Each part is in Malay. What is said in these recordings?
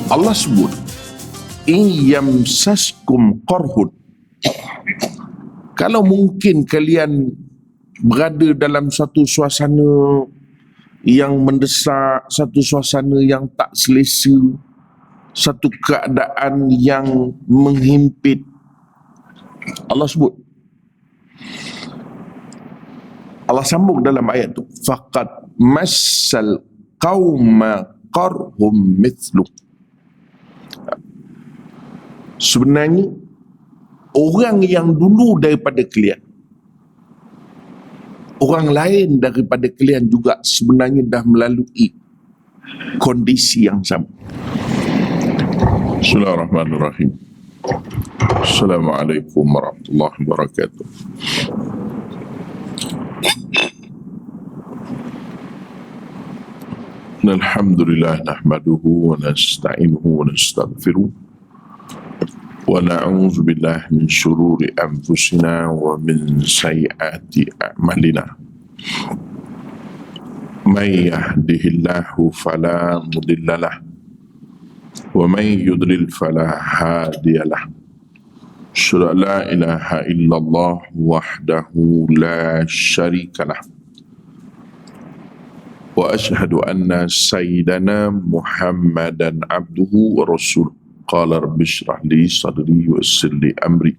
Allah sebut, in yamsaskum qarhun, kalau mungkin kalian berada dalam satu suasana yang mendesak, satu suasana yang tak selesa, satu keadaan yang menghimpit, Allah sebut, Allah sambung dalam ayat tu, faqad massal qauma qarhum mithlu, sebenarnya orang yang dulu daripada kalian, orang lain daripada kalian juga sebenarnya dah melalui kondisi yang sama. Bismillahirrahmanirrahim. Assalamualaikum warahmatullahi wabarakatuh. Alhamdulillah nahmaduhu wa nasta'inuhu wa nastaghfiruh wa na'udzu billahi min syururi anfusina wa min sayyiati a'malina. May yahdihillahu fala mudhillalah wa may yudlil fala hadiyalah. Asyhadu an la ilaha illallah wahdahu la syarikalah wa asyhadu anna sayyidana Muhammadan abduhu wa rasuluh. Qala rabbi shrah li sadri wa yassir li amri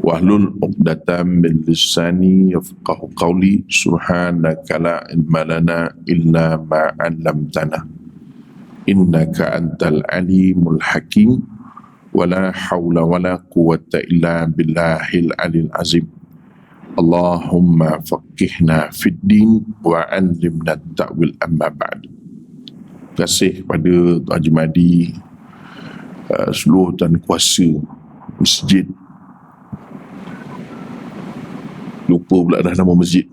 wahlul 'uqdatam min lisani yafqahu qawli. Subhanaka la ilma lana illa ma 'allamtana innaka antal alimul hakim wa la hawla wa la quwwata illa billahil alil azim. Allahumma faqihna fid din wa 'allimna ta'wil amma ba'd. Terima kasih kepada Tuan Haji Mahdi, seluruh tuan kuasa masjid, lupa pula dah nama masjid.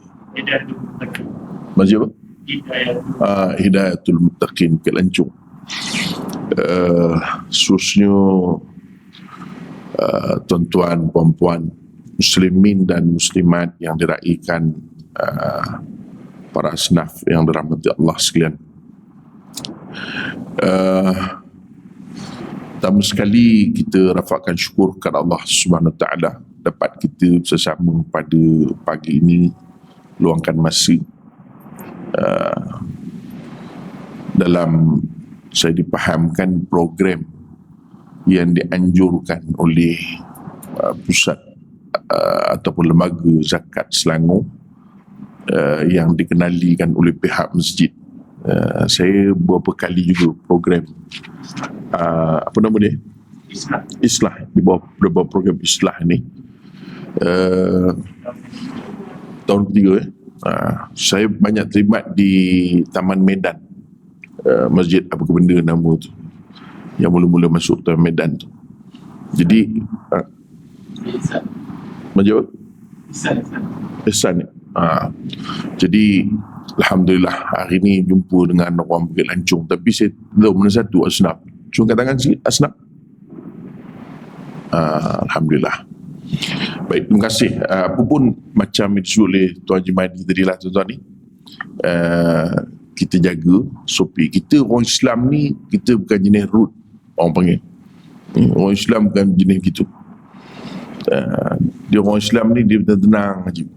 Masjid apa? Hidayatul Muttaqin Kelancung. Khususnya tuan-tuan, puan-puan, muslimin dan muslimat yang diraikan, para asnaf yang dirahmati Allah sekalian. Pertama sekali kita rafakkan syukur kepada Allah Subhanahu Wa Taala dapat kita bersama pada pagi ini luangkan masa dalam, saya dipahamkan, program yang dianjurkan oleh pusat ataupun lembaga zakat Selangor yang dikenalikan oleh pihak masjid. Saya beberapa kali juga program apa nama dia? Islah. Di bawah program Islah ni tahun ketiga saya banyak terlibat di Taman Medan, masjid apa ke benda nama tu yang mula-mula masuk Taman Medan tu. Jadi masjid apa? Ihsan ni. Jadi alhamdulillah hari ni jumpa dengan orang Bukit Lancung, tapi saya tahu mana satu asnaf. Cuma kat tangan sikit asnaf. Alhamdulillah. Baik, terima kasih. Apa pun macam disebut oleh Tuan Haji Mahdi tadi lah tuan-tuan ni, kita jaga sopi. Kita orang Islam ni, kita bukan jenis root orang panggil. Orang Islam bukan jenis gitu. Dia orang Islam ni dia tenang je.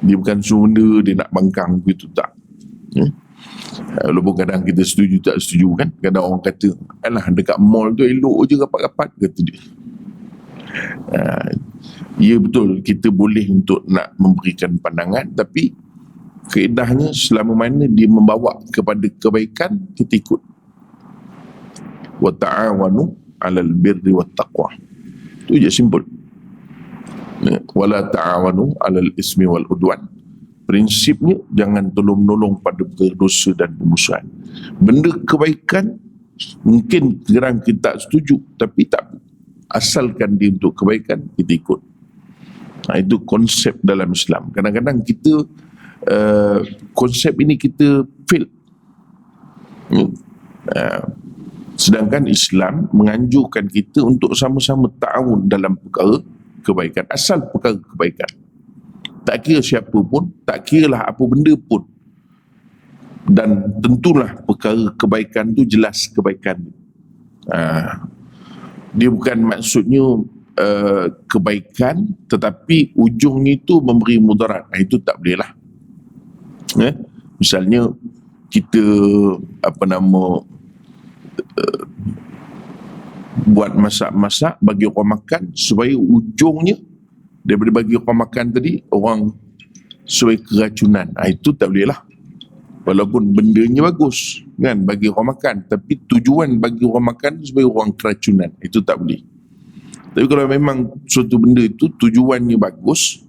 Dia bukan suruh benda dia nak bangkang begitu, tak. Walaupun kadang kita setuju tak setuju kan. Kadang orang kata, alah dekat mall tu elok je rapat-rapat, kata dia. Ya betul, kita boleh untuk nak memberikan pandangan, tapi kaedahnya selama mana dia membawa kepada kebaikan, kita ikut. Wa ta'awanu 'alal birri wat taqwa. Itu je simple. Wala ta'awanu 'alal ismi wal udwan. Prinsipnya jangan tolong-menolong pada dosa dan permusuhan. Benda kebaikan mungkin gerang kita tak setuju, tapi tak, asalkan dia untuk kebaikan, kita ikut. Itu konsep dalam Islam. Kadang-kadang kita konsep ini kita fail. Sedangkan Islam menganjurkan kita untuk sama-sama ta'awun dalam perkara kebaikan, asal perkara kebaikan. Tak kira siapa pun, tak kiralah apa benda pun. Dan tentulah perkara kebaikan tu jelas kebaikan. Dia bukan maksudnya kebaikan, tetapi ujungnya itu memberi mudarat. Itu tak boleh lah. Misalnya kita buat masak-masak bagi orang makan, supaya ujungnya daripada bagi orang makan tadi orang supaya keracunan. Itu tak boleh lah. Walaupun bendanya bagus kan bagi orang makan, tapi tujuan bagi orang makan supaya orang keracunan, itu tak boleh. Tapi kalau memang suatu benda itu tujuannya bagus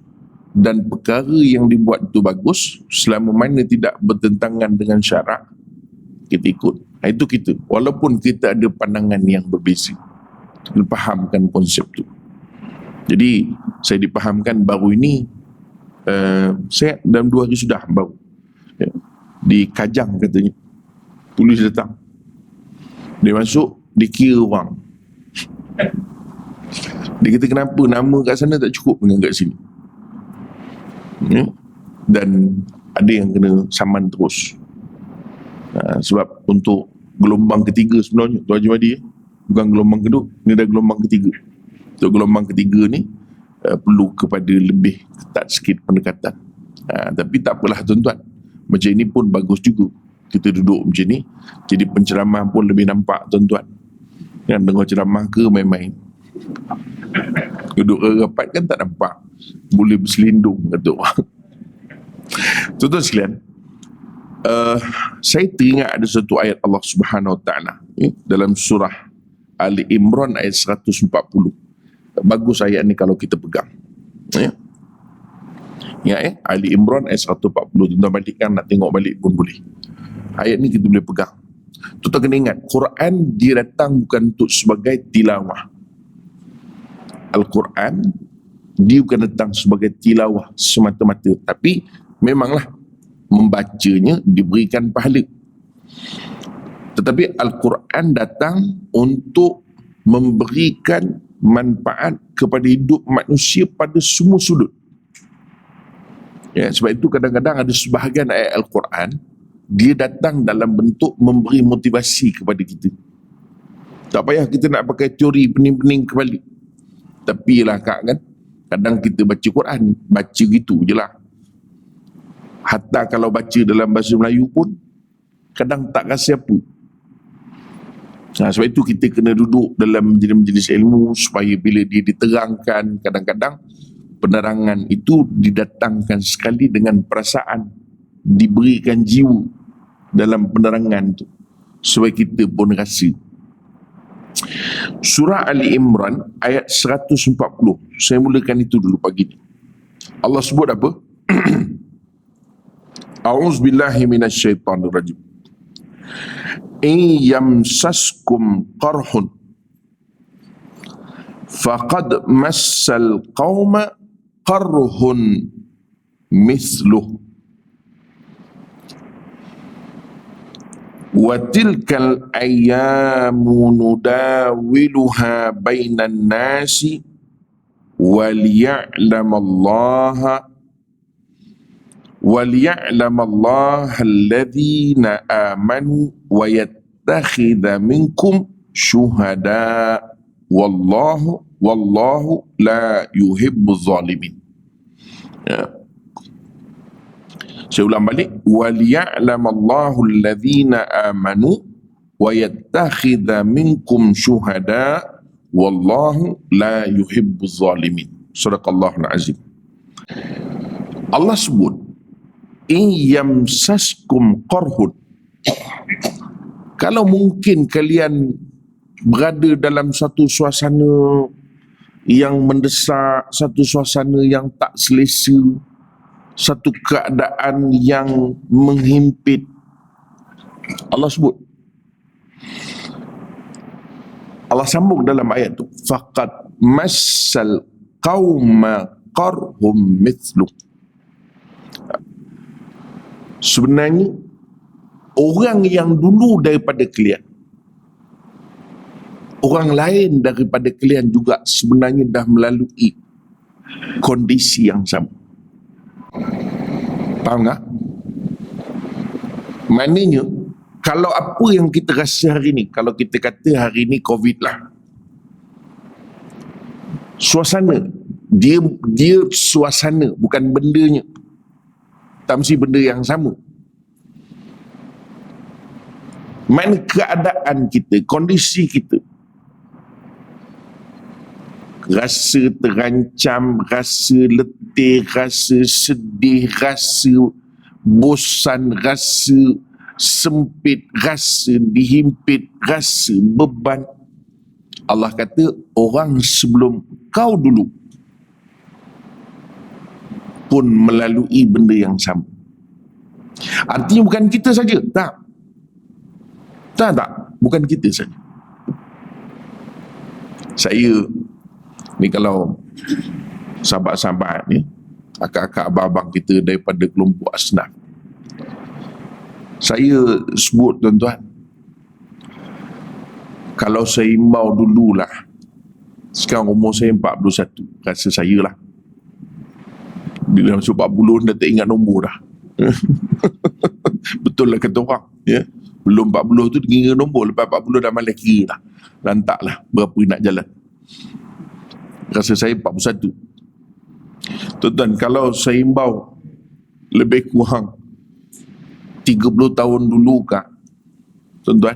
dan perkara yang dibuat itu bagus, selama mana tidak bertentangan dengan syarak, kita ikut. Itu kita, walaupun kita ada pandangan yang berbeza, kita fahamkan konsep tu. Jadi saya dipahamkan baru ini, saya dalam 2 hari sudah baru di Kajang katanya, polis datang, dia masuk, dia kira orang, dia kata kenapa nama kat sana tak cukup dengan kat sini, dan ada yang kena saman terus. Sebab untuk gelombang ketiga sebenarnya Tuan Haji Mahdi, bukan gelombang kedua, ini dah gelombang ketiga. Untuk gelombang ketiga ni perlu kepada lebih ketat sikit pendekatan. Tapi tak apalah tuan-tuan, macam ini pun bagus juga. Kita duduk macam ni, jadi penceramah pun lebih nampak tuan-tuan. Yang dengar ceramah ke main-main, duduk rapat kan tak nampak, boleh berselindung kata orang. Tuan-tuan sekalian, saya teringat ada satu ayat Allah Subhanahu Wa Taala dalam surah Ali Imran ayat 140. Bagus ayat ni kalau kita pegang. Ali Imran ayat 140. Tuan-tuan balik kan, nak tengok balik pun boleh. Ayat ni kita boleh pegang. Tuan-tuan kena ingat, Quran dia datang bukan untuk sebagai tilawah. Al-Quran dia bukan datang sebagai tilawah semata-mata, tapi memanglah membacanya diberikan pahala. Tetapi Al-Quran datang untuk memberikan manfaat kepada hidup manusia pada semua sudut. Sebab itu kadang-kadang ada sebahagian ayat Al-Quran dia datang dalam bentuk memberi motivasi kepada kita. Tak payah kita nak pakai teori pening-pening kembali. Tapi lah kak kan, kadang kita baca Quran, baca gitu je lah. Hatta kalau baca dalam bahasa Melayu pun kadang tak rasa apa. Sebab itu kita kena duduk dalam majlis ilmu supaya bila dia diterangkan, kadang-kadang penerangan itu didatangkan sekali dengan perasaan, diberikan jiwa dalam penerangan itu supaya kita pun rasa. Surah Ali Imran ayat 140. Saya mulakan itu dulu pagi ni. Allah sebut apa? A'udzubillahi minasyaitanirrajim. In yamsaskum qarhun faqad massal qauma qarhun mithluh wa tilkal ayyamu nudawiluha bainan nasi waliya'lamallaha alladhina amanu wa yattakhidha minkum syuhada wallahu la yuhibbuz zalimin. Saya ulang balik, waliya'lamallahu alladhina amanu wa yattakhidha minkum syuhada wallahu la yuhibbuz zalimin. Sadaqallahul azim. Allah sebut in yamsaskum qarhun, kalau mungkin kalian berada dalam satu suasana yang mendesak, satu suasana yang tak selesa, satu keadaan yang menghimpit, Allah sebut, Allah sambung dalam ayat tu, faqad massal qauma qarhum mithlu. Sebenarnya orang yang dulu daripada kalian, orang lain daripada kalian juga sebenarnya dah melalui kondisi yang sama. Faham tak? Maknanya Kalau apa yang kita rasa hari ni, kalau kita kata hari ni COVID lah, suasana, dia suasana, bukan bendanya. Tak mesti benda yang sama. Mana keadaan kita, kondisi kita, rasa terancam, rasa letih, rasa sedih, rasa bosan, rasa sempit, rasa dihimpit, rasa beban. Allah kata orang sebelum kau dulu pun melalui benda yang sama. Artinya bukan kita saja. Tak, bukan kita saja. Saya ni, kalau sahabat-sahabat ni, akak-akak abang-abang kita daripada kelompok asnaf, saya sebut tuan-tuan, kalau saya imbau dululah, sekarang umur saya 41, rasa saya lah, bila masuk 40 dah tak ingat nombor dah. Betul lah kata orang, ya. Belum 40 tu kira nombor, lepas 40 dah malas kira lah, lantak lah berapa nak jalan. Rasa saya 41. Tuan-tuan, kalau saya imbau lebih kurang 30 tahun dulu kak, tuan-tuan,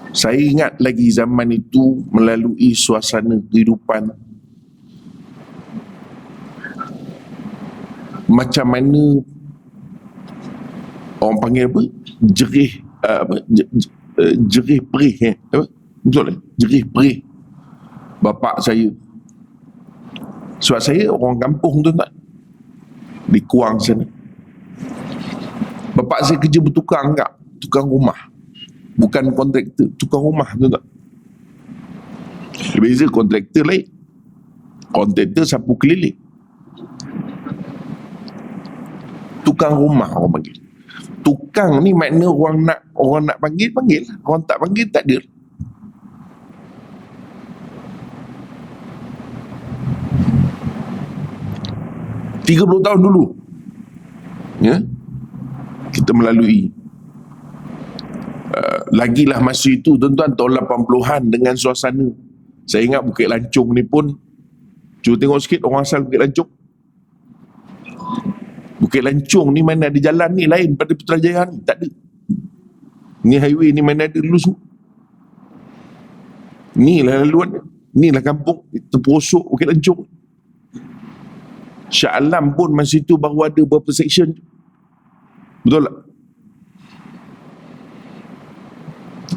saya ingat lagi zaman itu melalui suasana kehidupan macam mana orang panggil apa, jerih perih, apa betul lah, jerih perih bapak saya. Sebab saya orang kampung tuan-tuan, di Kuang sana. Bapak saya kerja bertukang enggak, tukang rumah, bukan kontraktor, tukang rumah tuan-tuan. Beza kontraktor lain, kontraktor sapu keliling, tukang rumah orang panggil. Tukang ni makna orang nak panggil, orang tak panggil tak ada. Tiga 30 tahun dulu, ya, kita melalui lagilah masa itu tuan-tuan, tahun 80-an dengan suasana. Saya ingat Bukit Lancung ni pun, cuba tengok sikit orang asal Bukit Lancung. Bukit Lancung ni mana ada jalan ni lain pada Putrajaya ni, tak ada. Ni highway ni mana ada dulu semua. Ni lah laluan, ni lah kampung terperosok Bukit Lancung. Shah Alam pun masa itu baru ada beberapa section. Betul tak?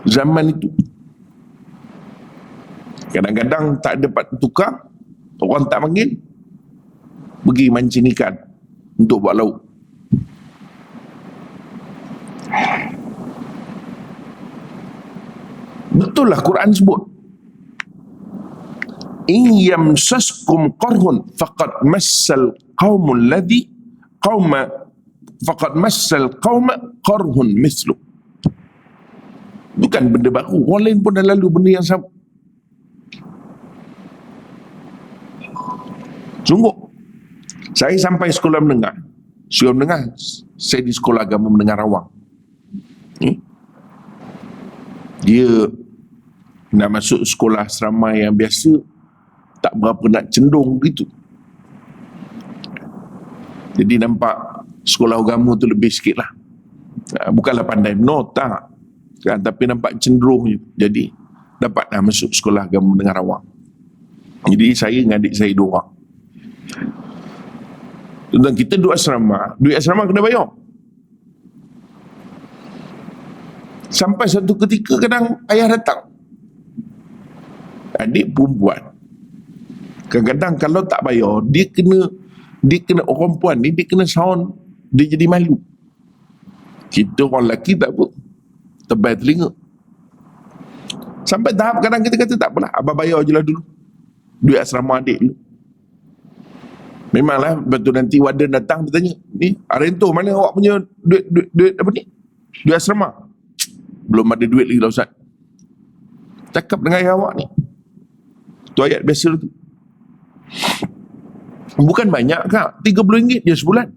Zaman itu kadang-kadang tak ada tukang, orang tak panggil, pergi mancing ikan untuk buat lauk. Betul lah Quran sebut, in yamsaskum qarhun faqad massal qaumul ladhi qarhun mislu. Bukan benda baru, orang lain pun dah lalu benda yang sama. Sungguh, saya sampai sekolah menengah, saya di sekolah agama menengah Rawang. Dia nak masuk sekolah asrama yang biasa, tak berapa nak cendung gitu. Jadi nampak sekolah agama tu lebih sikit lah. Bukanlah pandai menor, tak kan, tapi nampak cenderung je. Jadi dapatlah masuk sekolah agama menengah Rawang. Jadi saya dengan adik saya 2 orang. Dan kita duit asrama kena bayar. Sampai satu ketika kadang ayah datang, adik perempuan, kadang-kadang kalau tak bayar, dia kena orang perempuan ni, dia kena sound, dia jadi malu. Kita orang lelaki tak apa, tebal telinga. Sampai tahap kadang kita kata tak apalah, abang bayar je lah dulu duit asrama adik dulu. Memanglah betul, nanti warden datang bertanya, ni Arento mana awak punya duit apa ni, duit asrama? Belum ada duit lagi lah Ustaz. Cakap dengan ayah awak ni, tu ayat biasa tu. Bukan banyak kak, RM30 je sebulan.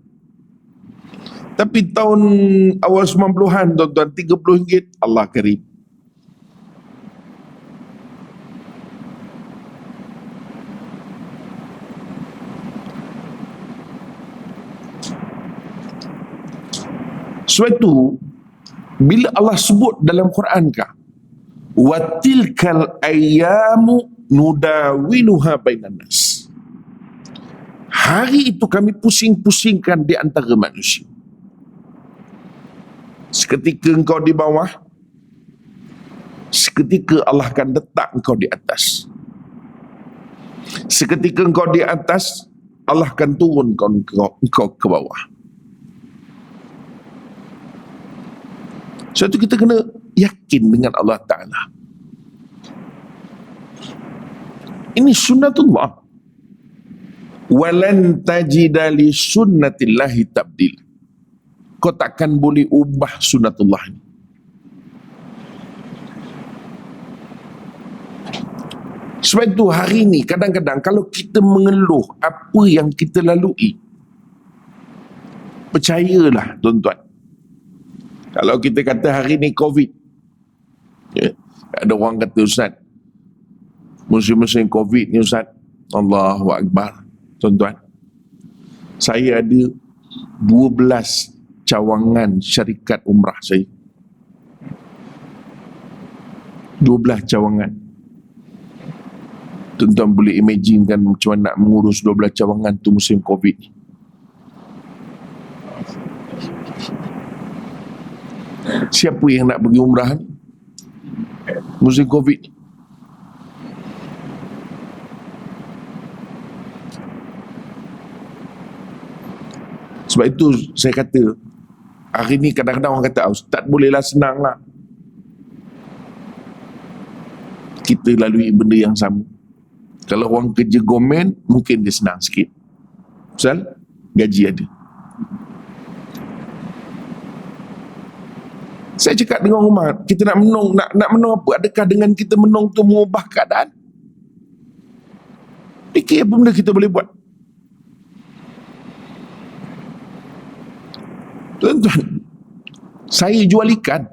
Tapi tahun awal 90-an tuan-tuan, RM30 Allah karim. Suatu bila Allah sebut dalam Quran kah, wa tilkal ayyamu nudawiluha bainan nas. Hari itu kami pusing-pusingkan di antara manusia. Seketika engkau di bawah, seketika Allah akan letak engkau di atas. Seketika engkau di atas, Allah akan turun engkau ke bawah. Sebab itu kita kena yakin dengan Allah Ta'ala. Ini sunnatullah. Walan tajida li sunnatillahi tabdil. Kau takkan boleh ubah sunnatullah ini. Sebab itu hari ini kadang-kadang kalau kita mengeluh apa yang kita lalui, percayalah tuan-tuan, kalau kita kata hari ni COVID, ya, ada orang kata, Ustaz, musim-musim COVID ni Ustaz, Allahu Akbar, tuan-tuan, saya ada 12 cawangan syarikat umrah saya. 12 cawangan. Tuan-tuan boleh imagine kan macam mana nak mengurus 12 cawangan tu musim COVID ni. Siapa yang nak pergi umrah ni musim COVID ni? Sebab itu saya kata, hari ni kadang-kadang orang kata, Ustaz bolehlah senang lah. Kita lalui benda yang sama. Kalau orang kerja government, mungkin dia senang sikit. Pasal gaji ada. Saya cakap dengan rumah, kita nak menung, nak menung apa? Adakah dengan kita menung tu mengubah keadaan? Fikir apa benda kita boleh buat. Tuan-tuan, saya jual ikan.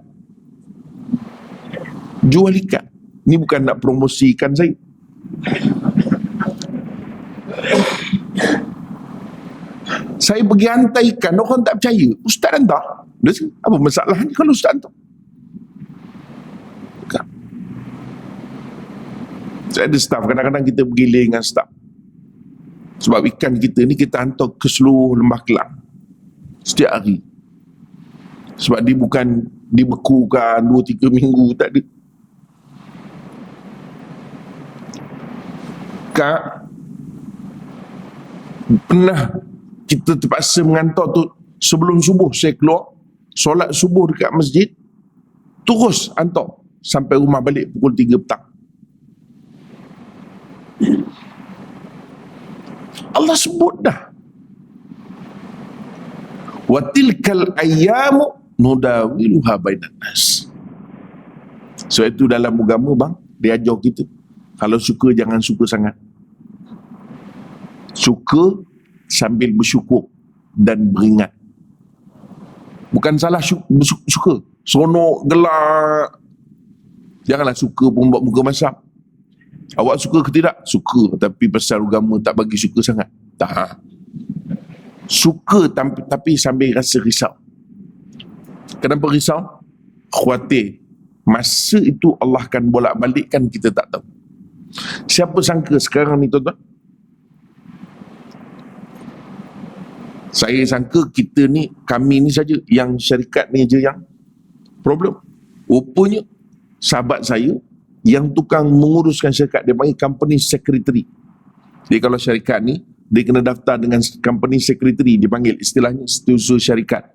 Jual ikan. Ini bukan nak promosikan saya. Saya pergi hantar ikan, orang tak percaya. Ustaz hantar. Apa masalahnya kalau Ustaz hantar? Bukan. Saya ada staff, kadang-kadang kita bergilir dengan staff. Sebab ikan kita ni kita hantar ke seluruh Lembah Kelang setiap hari. Sebab dia bukan dibekukan 2-3 minggu, tak ada. Kak, pernah kita terpaksa mengantar tu sebelum subuh. Saya keluar solat subuh dekat masjid, terus hantar sampai rumah balik pukul 3 petang. Allah sebut dah, wa tilkal ayyamu nudawiluha bainan nas. So itu dalam agama bang, dia ajar kita, kalau suka jangan suka sangat. Suka sambil bersyukur dan beringat. Bukan salah suka, seronok, gelak. Janganlah suka pun buat muka masam. Awak suka ke tidak? Suka, tapi pasal agama tak bagi suka sangat. Tak. Suka tapi sambil rasa risau. Kenapa risau? Khawatir masa itu Allah akan bolak-balikkan, kita tak tahu. Siapa sangka sekarang ni tuan-tuan, saya sangka kita ni, kami ni saja, yang syarikat ni je yang problem. Rupanya sahabat saya yang tukang menguruskan syarikat, dia panggil company secretary. Jadi kalau syarikat ni, dia kena daftar dengan company secretary, dipanggil istilahnya setiausaha syarikat.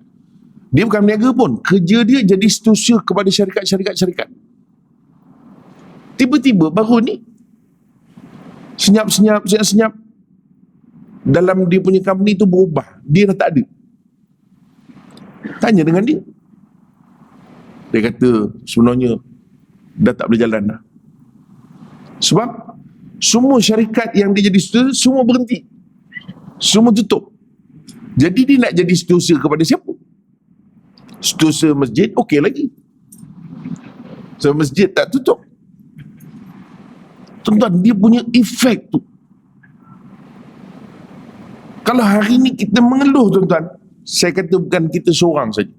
Dia bukan berniaga pun, kerja dia jadi setiausaha kepada syarikat-syarikat. Tiba-tiba baru ni senyap-senyap dalam dia punya company tu berubah, dia dah tak ada. Tanya dengan dia, dia kata sebenarnya dah tak boleh jalan dah. Sebab semua syarikat yang dia jadi setiausaha semua berhenti, semua tutup. Jadi dia nak jadi setiausaha kepada siapa? Situ semasjid okey lagi. Semasjid tak tutup. Tuan-tuan, dia punya efek tu. Kalau hari ni kita mengeluh, tuan-tuan, saya kata bukan kita seorang saja.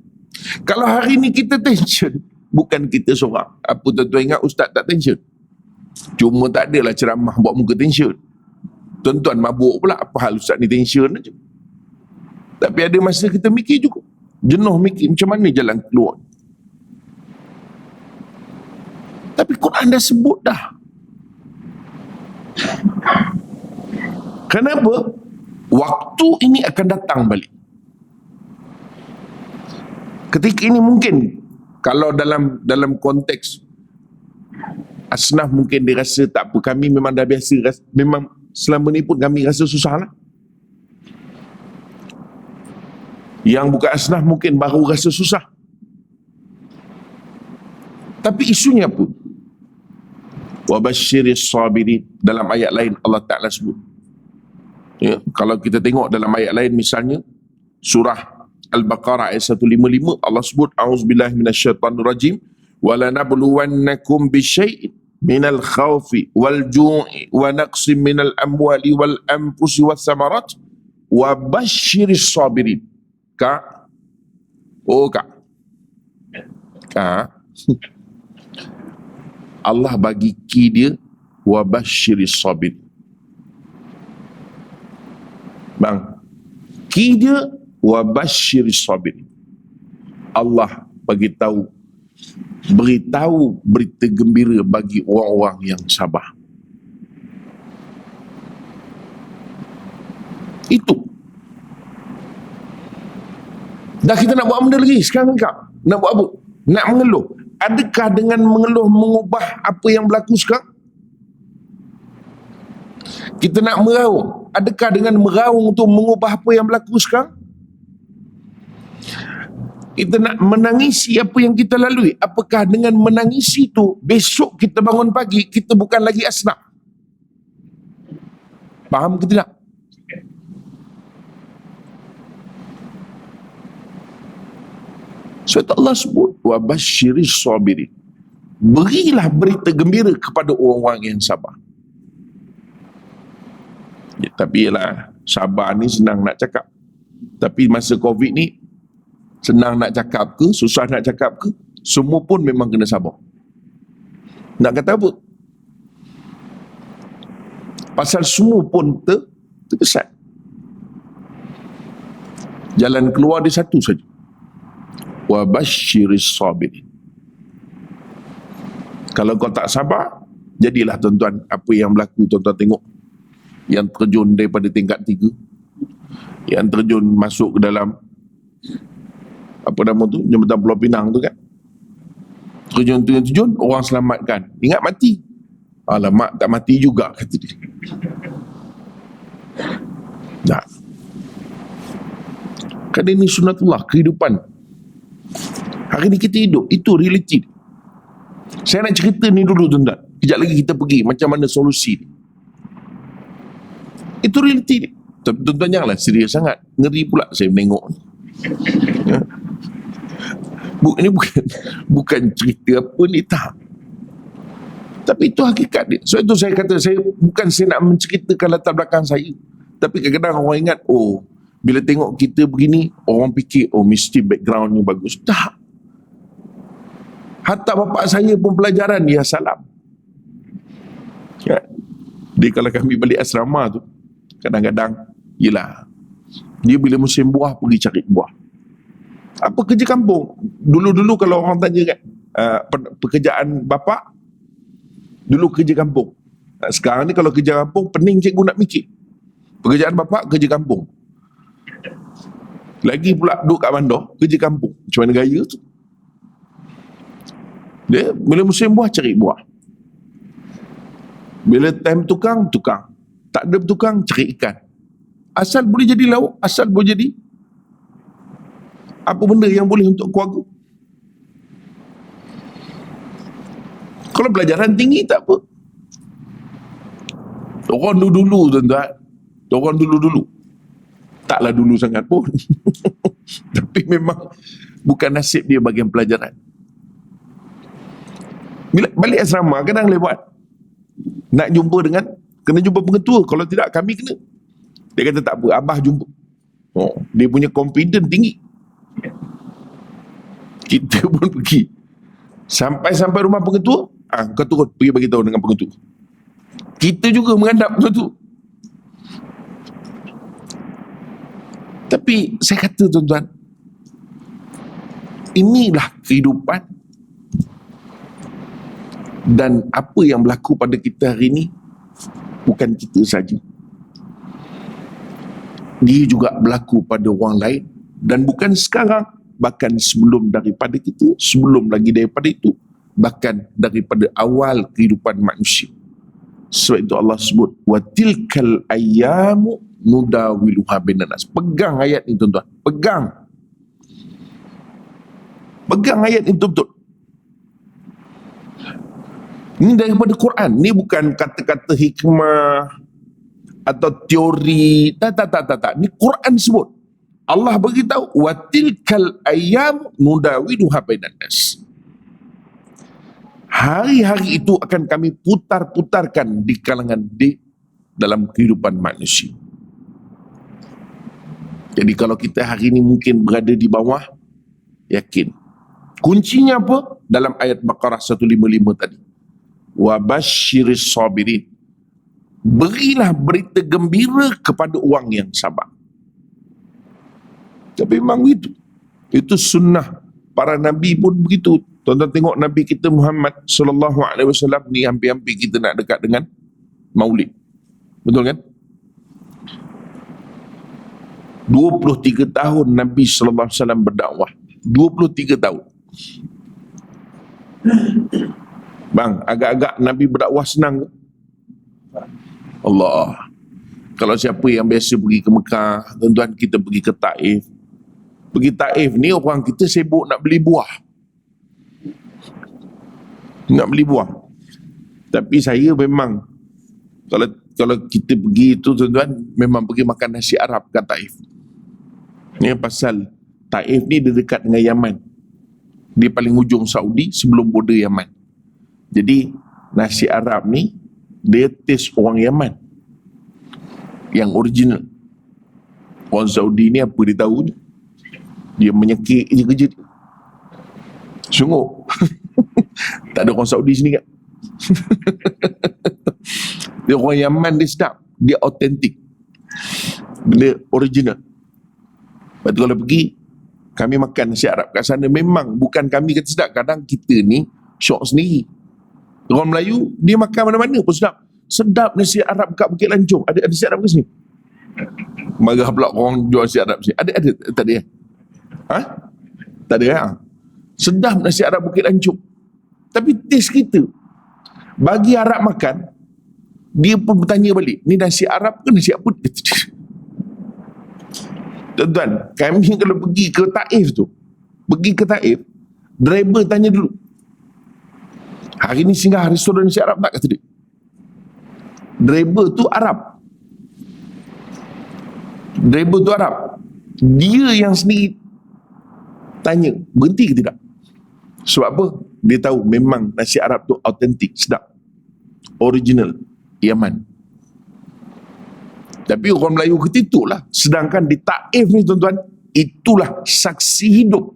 Kalau hari ni kita tension, bukan kita seorang. Apa tuan-tuan ingat ustaz tak tension? Cuma tak adalah ceramah buat muka tension. Tuan-tuan mabuk pula, apa hal ustaz ni tension aja. Tapi ada masa kita mikir juga. Jenuh mikir macam mana jalan keluar. Tapi Quran dah sebut dah. Kenapa? Waktu ini akan datang balik. Ketika ini mungkin kalau dalam konteks asnaf mungkin dia rasa tak apa, kami memang dah biasa, memang selama ni pun kami rasa susah lah. Yang bukan asnaf mungkin baru rasa susah. Tapi isunya apa? Wa basyiris sabirin. Dalam ayat lain Allah Ta'ala sebut. Ya, kalau kita tengok dalam ayat lain misalnya surah Al-Baqarah ayat 155 Allah sebut a'udzubillahi minasyaitonirrajim wala nabluwannakum bisyai'in minal khawfi wal ju'i wa naqsim minal amwali wal anfusi was samarat wa basyiris sabirin. Kak Allah bagi ki dia wa basyiris sabirin. Bang, ki dia wa basyiris sabirin. Allah beritahu berita gembira bagi orang-orang yang sabar. Itu. Dah kita nak buat benda lagi sekarang kak. Nak buat apa? Nak mengeluh. Adakah dengan mengeluh mengubah apa yang berlaku sekarang? Kita nak meraung. Adakah dengan meraung untuk mengubah apa yang berlaku sekarang? Kita nak menangisi apa yang kita lalui. Apakah dengan menangisi itu besok kita bangun pagi kita bukan lagi asnaf? Faham ke tidak? Sebab Allah sebut wa basyiris sabirin. Berilah berita gembira kepada orang-orang yang sabar. Ya, tapi ialah sabar ni senang nak cakap. Tapi masa Covid ni senang nak cakap ke, susah nak cakap ke, semua pun memang kena sabar. Nak kata apa? Pasal semua pun terkesan. Jalan keluar dia satu saja. Wa basyiris sabirin. Kalau kau tak sabar, jadilah tuan-tuan apa yang berlaku tuan-tuan tengok. Yang terjun daripada tingkat 3, yang terjun masuk ke dalam apa nama tu, Jambatan Pulau Pinang tu kan, terjun orang selamatkan, ingat mati. Alamak, tak mati juga kata dia. Nah, kan ini sunatullah, kehidupan. Hari ni kita hidup, itu realiti. Saya nak cerita ni dulu tuan-tuan, kejap lagi kita pergi macam mana solusi ni. Itu realiti ni. Tuan-tuan janganlah serius sangat, ngeri pula saya menengok ni. Ya. Ini bukan cerita apa ni, tak. Tapi itu hakikat dia. So itu saya kata, saya nak menceritakan latar belakang saya. Tapi kadang-kadang orang ingat, oh, bila tengok kita begini, orang fikir, oh mesti background ni bagus. Tak. Hatta bapak saya pun pelajaran dia salam. Ya. Dia kalau kami balik asrama tu, kadang-kadang, yelah, dia bila musim buah pergi cari buah. Apa kerja kampung? Dulu-dulu kalau orang tanya kan, pekerjaan bapak, dulu kerja kampung. Sekarang ni kalau kerja kampung, pening cikgu nak mikir. Pekerjaan bapak, kerja kampung. Lagi pula duduk kat bandar, kerja kampung. Macam mana gaya tu? Dia bila musim buah, cari buah. Bila time tukang. Tak ada tukang, cari ikan. Asal boleh jadi lauk, asal boleh jadi apa benda yang boleh untuk keluarga. Kalau pelajaran tinggi tak apa. Orang dulu-dulu tuan-tuan, orang dulu-dulu, taklah dulu sangat pun. Tapi memang Bukan nasib dia bagian pelajaran. Bila balik asrama, kadang lewat. Nak jumpa dengan, kena jumpa pengetua. Kalau tidak, kami kena. Dia kata tak apa, abah jumpa. Oh, dia punya confidence tinggi. Kita pun pergi. Sampai rumah pengetua, kau turun, pergi bagi tahu dengan pengetua. Kita juga menghadap pengetua. Tapi saya kata tuan-tuan, inilah kehidupan, dan apa yang berlaku pada kita hari ini bukan kita saja. Dia juga berlaku pada orang lain, dan bukan sekarang, bahkan sebelum daripada kita, sebelum lagi daripada itu, bahkan daripada awal kehidupan manusia. Sebab itu Allah sebut wa tilkal ayyamu nudawiluha bainan nas. Pegang ayat ini tuan-tuan, pegang ayat ini betul-betul. Ini daripada Quran, ini bukan kata-kata hikmah atau teori, tak. Ini Quran sebut. Allah beritahu wa tilkal ayyam nudawiluha bainan nas. Hari-hari itu akan kami putar-putarkan di kalangan dalam kehidupan manusia. Jadi kalau kita hari ini mungkin berada di bawah, yakin. Kuncinya apa? Dalam ayat Baqarah 155 tadi. Wa basyiris sabirin. Berilah berita gembira kepada orang yang sabar. Tapi memang begitu. Itu sunnah para nabi pun begitu. Tuan-tuan tengok Nabi kita Muhammad sallallahu alaihi wasallam ni, hampir-hampir kita nak dekat dengan Maulid. Betul kan? 23 tahun Nabi sallallahu alaihi wasallam berdakwah. 23 tahun. Bang, agak-agak Nabi berdakwah senang ke? Allah. Kalau siapa yang biasa pergi ke Mekah, tuan-tuan, kita pergi ke Taif. Pergi Taif ni orang kita sibuk nak beli buah. Tapi saya memang, kalau kita pergi itu tuan-tuan, memang pergi makan nasi Arab kat Taif. Ni pasal Taif ni dia dekat dengan Yaman. Dia paling hujung Saudi sebelum border Yaman. Jadi nasi Arab ni dia taste orang Yaman yang original. Orang Saudi ni apa dia tahu ni? Dia menyekik je kerja dia. Sungguh. Tak ada orang Saudi sini kan? Dia orang Yaman, dia sedap. Dia autentik. Benda original. Lepas tu kalau pergi, kami makan nasi Arab kat sana, memang bukan kami kata sedap. Kadang kita ni syok sendiri. Orang Melayu, dia makan mana-mana pun sedap. Sedap nasi Arab kat Bukit Lancung. Ada nasi Arab ke sini? Marah pula orang jual nasi Arab sini. Ada? Tak ada? Tak ada. Sedap nasi Arab Bukit Lancung. Tapi taste kita, bagi Arab makan, dia pun bertanya balik, ni nasi Arab ke nasi apa? Tuan-tuan, kami kalau pergi ke Taif, driver tanya dulu, hari ni singgah restoran nasi Arab tak, kata dia. Driver tu Arab. Dia yang sendiri tanya, berhenti ke tidak? Sebab apa? Dia tahu memang nasi Arab tu autentik, sedap, original, Yaman. Tapi orang Melayu kita itulah. Sedangkan di Taif ni tuan-tuan, itulah saksi hidup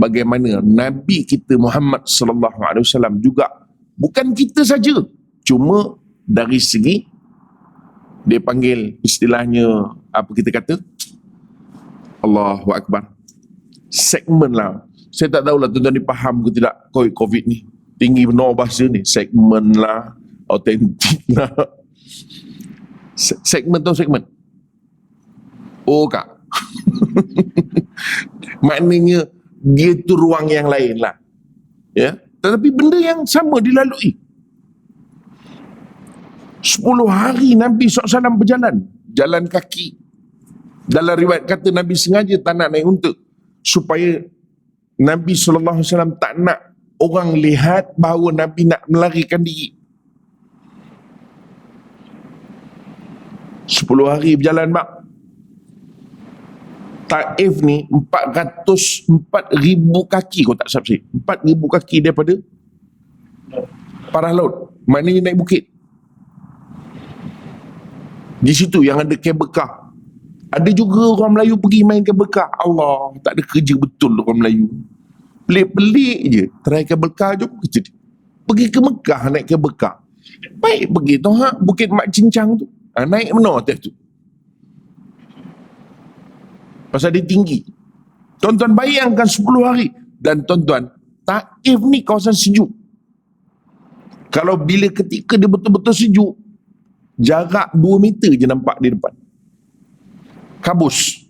bagaimana Nabi kita Muhammad sallallahu alaihi wasallam juga, bukan kita saja, cuma dari segi dia panggil istilahnya apa kita kata, Allahu Akbar, segmen lah. Saya tak tahulah tuan-tuan ni faham ke tidak COVID ni. Tinggi benar bahasa ni. Segmen lah, autentik lah. Segmen tau segmen? Oh kak. Maknanya dia tu ruang yang lain lah. Ya. Tetapi benda yang sama dilalui. 10 hari Nabi SAW berjalan. Jalan kaki. Dalam riwayat kata Nabi sengaja tak nak naik unta, supaya Nabi SAW tak nak orang lihat bahawa Nabi nak melarikan diri. 10 hari berjalan, mak. Taif ni 4,000 kaki, kau tak saksi, 4,000 kaki daripada parah laut, maknanya naik bukit. Di situ yang ada kabel car. Ada juga orang Melayu pergi main kabel car. Allah, tak ada kerja betul orang Melayu. Pelik-pelik je. Try kabel car, jom kerja dia. Pergi ke Mekah naik kabel car. Baik pergi tu Bukit Mak Cincang tu. Naik mana atas tu. Pasal dia tinggi. Tuan-tuan bayangkan 10 hari. Dan tuan-tuan, Taif ni kawasan sejuk. Kalau bila ketika dia betul-betul sejuk, jarak 2 meter je nampak di depan. Kabus.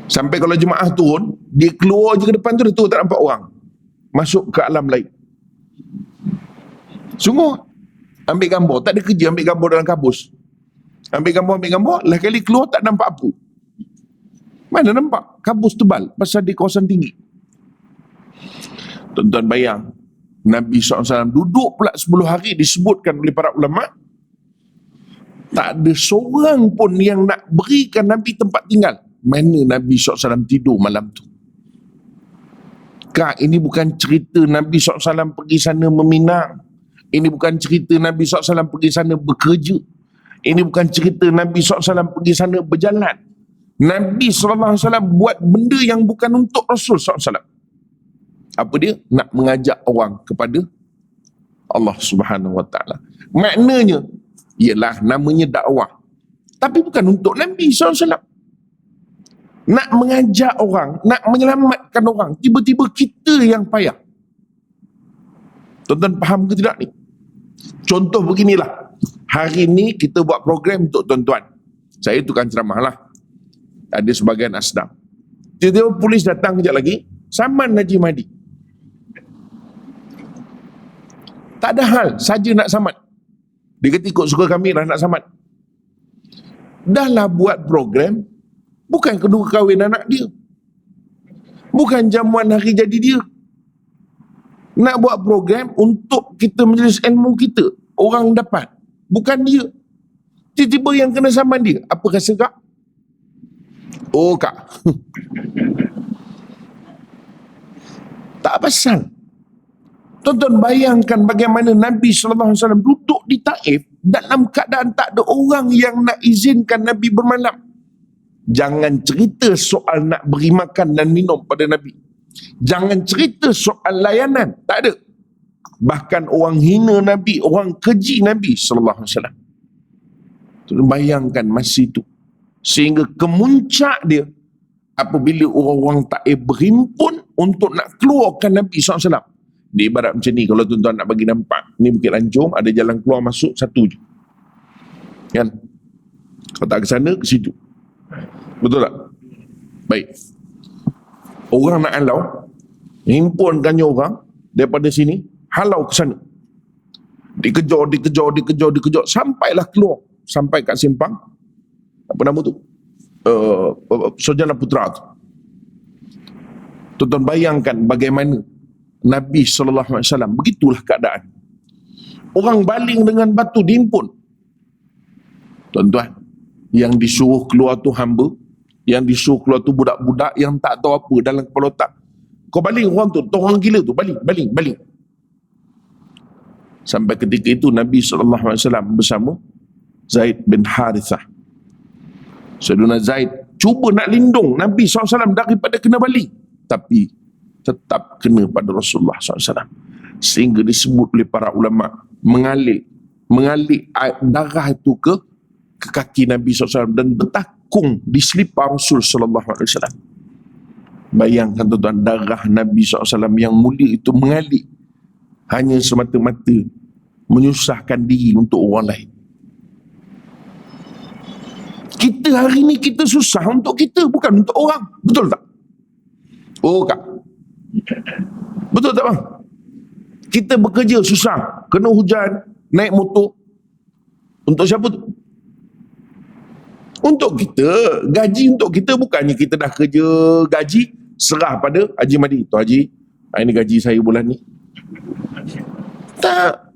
Sampai kalau jemaah turun, dia keluar je ke depan tu, dia tu tak nampak orang. Masuk ke alam lain. Sungguh, ambil gambar. Tak ada kerja ambil gambar dalam kabus. Ambil gambar. Lah kali keluar tak nampak apa. Mana nampak? Kabus tebal. Pasal di kawasan tinggi. Tuan-tuan bayang. Nabi SAW duduk pula 10 hari disebutkan oleh para ulama. Tak ada seorang pun yang nak berikan Nabi tempat tinggal. Mana Nabi SAW tidur malam tu? Kak, ini bukan cerita Nabi SAW pergi sana meminang. Ini bukan cerita Nabi SAW pergi sana bekerja. Ini bukan cerita Nabi SAW pergi sana berjalan. Nabi SAW buat benda yang bukan untuk Rasul SAW. Apa dia? Nak mengajak orang kepada Allah Subhanahu Wa Taala. Maknanya, ialah namanya dakwah. Tapi bukan untuk Nabi SAW. Nak mengajak orang, nak menyelamatkan orang. Tiba-tiba kita yang payah. Tuan-tuan faham ke tidak ni? Contoh beginilah. Hari ni kita buat program untuk tuan-tuan. Saya tukang ceramah lah. Ada sebagian asdam. Tiba-tiba polis datang kejap lagi, saman Haji Mahdi. Tak ada hal, saja nak samat. Dia kata ikut suka kami lah nak samat. Dah lah buat program, bukan kedua kahwin anak dia. Bukan jamuan hari jadi dia. Nak buat program untuk kita majlis ilmu kita. Orang dapat. Bukan dia. Tiba-tiba yang kena saman dia. Apa rasa kak? Oh kak. Tak pasal. Tuan-tuan bayangkan bagaimana Nabi SAW duduk di Taif dalam keadaan tak ada orang yang nak izinkan Nabi bermalam. Jangan cerita soal nak beri makan dan minum pada Nabi. Jangan cerita soal layanan. Tak ada. Bahkan orang hina Nabi, orang keji Nabi SAW. Tuan bayangkan masa itu. Sehingga kemuncak dia apabila orang-orang Taif berhimpun untuk nak keluarkan Nabi SAW. Dia ibarat macam ni, kalau tuan-tuan nak bagi nampak, ni Bukit Lancung, ada jalan keluar masuk satu je. Kan? Kalau tak ke sana, ke situ. Betul tak? Baik. Orang nak halau, himpunkannya orang daripada sini, halau ke sana. Dikejar, sampailah keluar. Sampai kat simpang, apa nama tu? Sarjana Putra tu. Tuan-tuan bayangkan bagaimana Nabi SAW, begitulah keadaan. Orang baling dengan batu dihimpun. Tuan-tuan, yang disuruh keluar tu hamba, yang disuruh keluar tu budak-budak yang tak tahu apa dalam kepala otak. Kau baling orang tu, orang gila tu, baling. Sampai ketika itu Nabi SAW bersama Zaid bin Harithah. Saudara Zaid cuba nak lindung Nabi SAW daripada kena baling, tapi tetap kena pada Rasulullah SAW. Sehingga disebut oleh para ulama, mengalir darah itu ke kaki Nabi SAW dan bertakung di selipar Rasul SAW. Bayangkan tuan-tuan, darah Nabi SAW yang mulia itu mengalir hanya semata-mata menyusahkan diri untuk orang lain. Kita hari ni kita susah untuk kita, bukan untuk orang. Betul tak? Oh kak, betul tak bang? Kita bekerja susah, kena hujan, naik motor. Untuk siapa tu? Untuk kita. Gaji untuk kita, bukannya kita dah kerja gaji serah pada Haji Mahdi. Tu Haji, ini gaji saya bulan ni. Tak.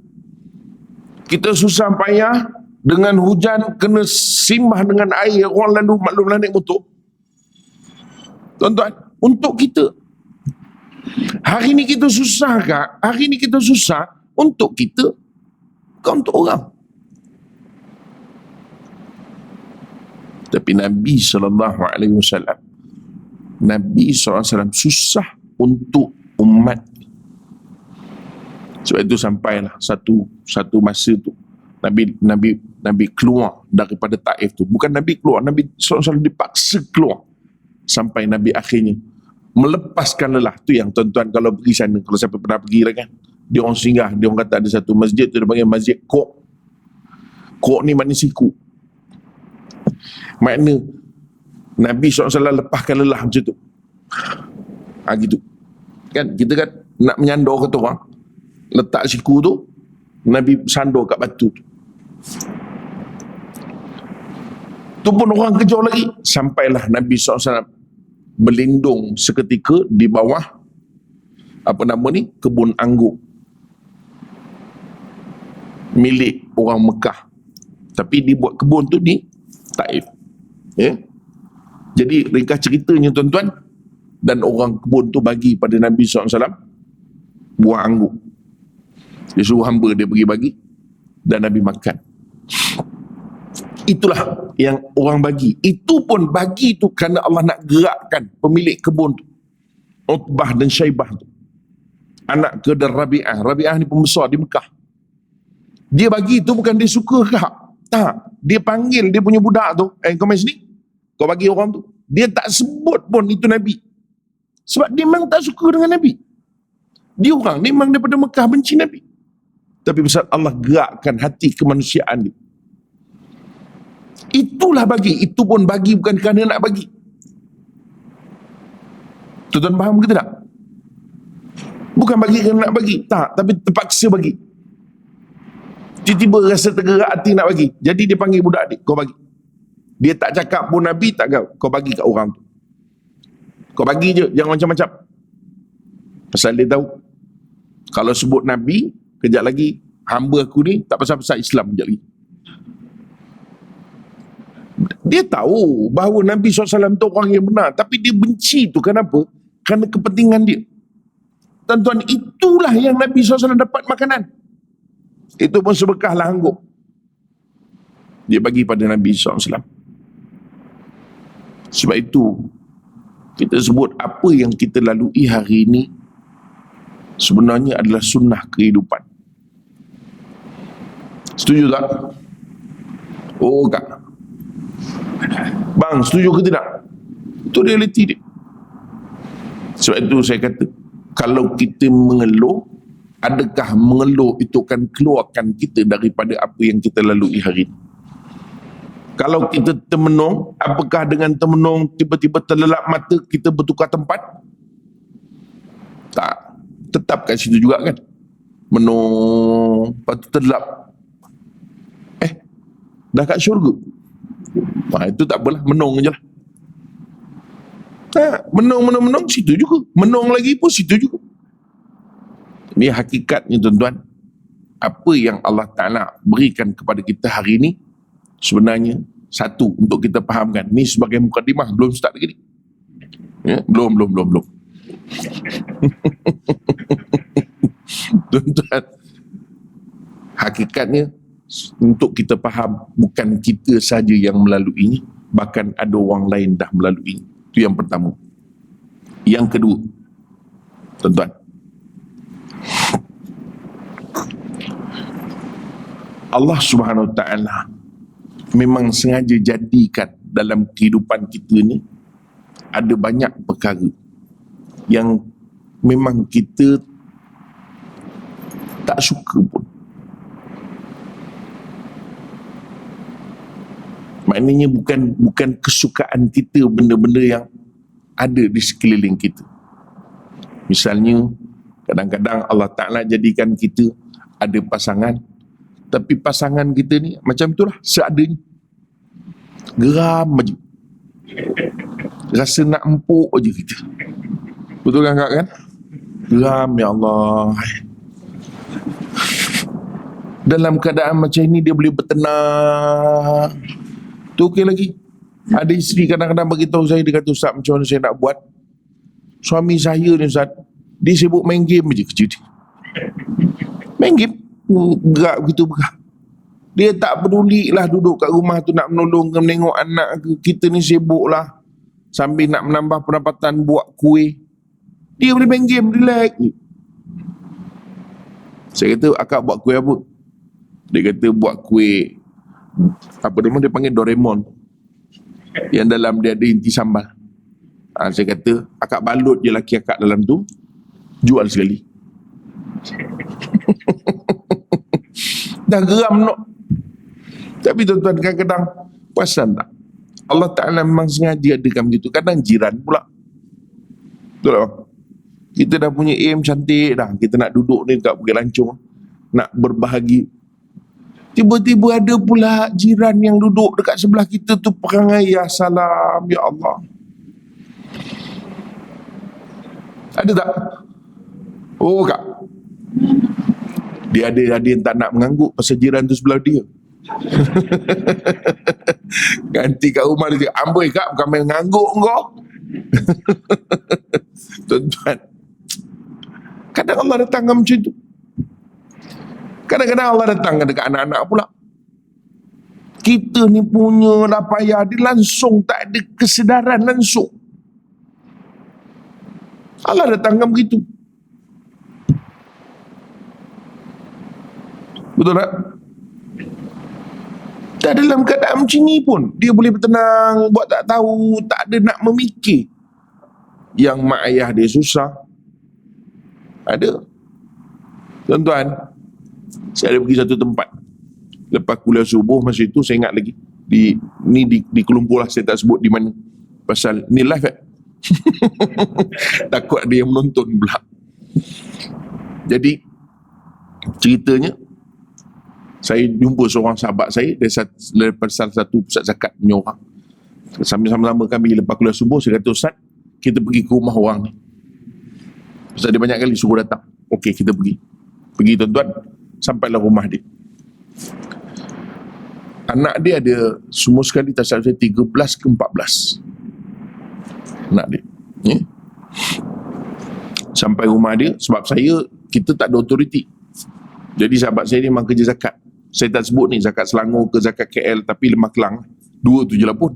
Kita susah payah dengan hujan, kena simbah dengan air, orang lalu maklumlah naik motor. Tuan-tuan, untuk kita. Hari ni kita susah kak? Hari ni kita susah untuk kita, bukan untuk orang. Tapi Nabi SAW, Nabi SAW susah untuk umat. Sebab itu sampailah satu masa tu Nabi keluar daripada Taif tu. Bukan Nabi keluar, Nabi SAW dipaksa keluar. Sampai Nabi akhirnya melepaskan lelah. Tu yang tuan-tuan kalau pergi sana, kalau siapa pernah pergi lah kan, dia orang singgah, dia orang kata ada satu masjid tu dia panggil Masjid Kok. Kok ni maknanya siku. Makna Nabi SAW lepaskan lelah macam tu. Gitu kan, kita kan nak menyandor kata orang, letak siku tu, Nabi sandor kat batu tu. Tu pun orang kejar lagi. Sampailah Nabi SAW berlindung seketika di bawah kebun anggur milik orang Mekah. Tapi dibuat kebun tu di Taif. Jadi ringkas ceritanya tuan-tuan, dan orang kebun tu bagi pada Nabi SAW buah anggur. Dia suruh hamba dia pergi bagi, dan Nabi makan. Itulah yang orang bagi. Itu pun bagi tu kerana Allah nak gerakkan pemilik kebun tu, Utbah dan Syaibah tu, anak kedua Rabi'ah. Rabi'ah ni pembesar di Mekah. Dia bagi tu bukan dia suka ke hak. Tak. Dia panggil dia punya budak tu, kau main sini, kau bagi orang tu. Dia tak sebut pun itu Nabi. Sebab dia memang tak suka dengan Nabi. Dia orang ni memang daripada Mekah benci Nabi. Tapi besar Allah gerakkan hati kemanusiaan dia. Itulah bagi. Itu pun bagi bukan kerana nak bagi. Tuan-tuan faham ke tidak? Bukan bagi kerana nak bagi. Tak. Tapi terpaksa bagi. Tiba-tiba rasa tergerak hati nak bagi. Jadi dia panggil budak dia, kau bagi. Dia tak cakap pun Nabi tak kau bagi kat orang tu. Kau bagi je, jangan macam-macam. Pasal dia tahu, kalau sebut Nabi, kejap lagi hamba aku ni tak pasal-pasal Islam kejap lagi. Dia tahu bahawa Nabi SAW tu orang yang benar, tapi dia benci tu kenapa? Kerana kepentingan dia. Tuan-tuan, itulah yang Nabi SAW dapat makanan. Itu pun seberkahlah anggur. Dia bagi pada Nabi SAW. Sebab itu kita sebut apa yang kita lalui hari ini sebenarnya adalah sunnah kehidupan. Setuju tak? Oh kak, bang, setuju ke tidak? Itu realiti dia. Sebab itu saya kata, kalau kita mengeluh, adakah mengeluh itu akan keluarkan kita daripada apa yang kita lalui hari ini? Kalau kita termenung, apakah dengan termenung tiba-tiba terlelap mata kita bertukar tempat? Tak. Tetap kat situ juga kan. Menung, lepas tu terlelap. Dah kat syurga. Itu tak apalah, menung je lah. Menung, situ juga. Menung lagi pun situ juga. Ini hakikatnya tuan-tuan. Apa yang Allah Ta'ala berikan kepada kita hari ini, sebenarnya satu untuk kita fahamkan. Ni sebagai mukadimah, belum start lagi ni. Belum. Tuan-tuan, hakikatnya untuk kita faham, bukan kita saja yang melaluinya, bahkan ada orang lain dah melalui. Itu yang pertama. Yang kedua, tuan-tuan, Allah Subhanahu Wa Taala memang sengaja jadikan dalam kehidupan kita ni ada banyak perkara yang memang kita tak suka pun. Maknanya bukan kesukaan kita benda-benda yang ada di sekeliling kita. Misalnya, kadang-kadang Allah Ta'ala jadikan kita ada pasangan, tapi pasangan kita ni macam itulah, seadanya. Geram aja. Rasa nak empuk aja kita. Betul kan kak kan? Geram, ya Allah. Dalam keadaan macam ini dia boleh bertenang. Tu okey lagi. Ada isteri kadang-kadang bagi tahu saya, dia kata, Ustaz, macam mana saya nak buat? Suami saya ni Ustaz, dia sibuk main game je kerja dia. Main game, gerak begitu bergerak. Dia tak peduli lah duduk kat rumah tu nak menolong ke menengok anak ke. Kita ni sibuk lah sambil nak menambah pendapatan buat kuih. Dia boleh main game, relax je. Saya kata, akak buat kuih apa? Dia kata buat kuih, apa nama dia panggil Doraemon. Yang dalam dia ada inti sambal. Saya kata, akak balut je laki akak dalam tu, jual sekali. Dah geram nak. Tapi tuan-tuan, kadang-kadang perasan tak? Allah Ta'ala memang sengaja adakan begitu. Kadang jiran pula. Betul tak? Kita dah punya aim cantik dah. Kita nak duduk ni kat Bukit Lancung, nak berbahagi. Tiba-tiba ada pula jiran yang duduk dekat sebelah kita tu perangai ya salam, ya Allah. Ada tak? Oh kak. Dia ada yang tak nak mengangguk pasal jiran tu sebelah dia. Ganti kat rumah dia cakap, amboi kak, bukan main mengangguk kau. Tuan-tuan, kadang Allah datangkan macam tu. Kadang-kadang Allah datangkan dekat anak-anak pula. Kita ni punya lah payah, dia langsung tak ada kesedaran langsung. Allah datangkan begitu. Betul tak? Dan dalam keadaan macam ni pun dia boleh bertenang, buat tak tahu, tak ada nak memikir. Yang mak ayah dia susah. Ada. Tuan-tuan, saya ada pergi satu tempat. Lepas kuliah subuh masa itu, saya ingat lagi. Di Kuala Lumpur lah, saya tak sebut di mana. Pasal ni live kan? Takut ada yang menonton pula. Jadi, ceritanya, saya jumpa seorang sahabat saya daripada salah satu pusat zakat punya orang. Sama-sama kami lepas kuliah subuh, saya kata, Ustaz, kita pergi ke rumah orang ni. Ustaz dia banyak kali suruh datang. Okey, kita pergi. Pergi tuan-tuan, sampailah rumah dia. Anak dia ada semua sekali tak salah saya 13 ke 14. Anak dia. Ya? Sampai rumah dia, sebab kita tak ada autoriti. Jadi sahabat saya ni memang kerja zakat. Saya tak sebut ni zakat Selangor ke zakat KL, tapi Lemah Kelang. Dua tu je lah pun.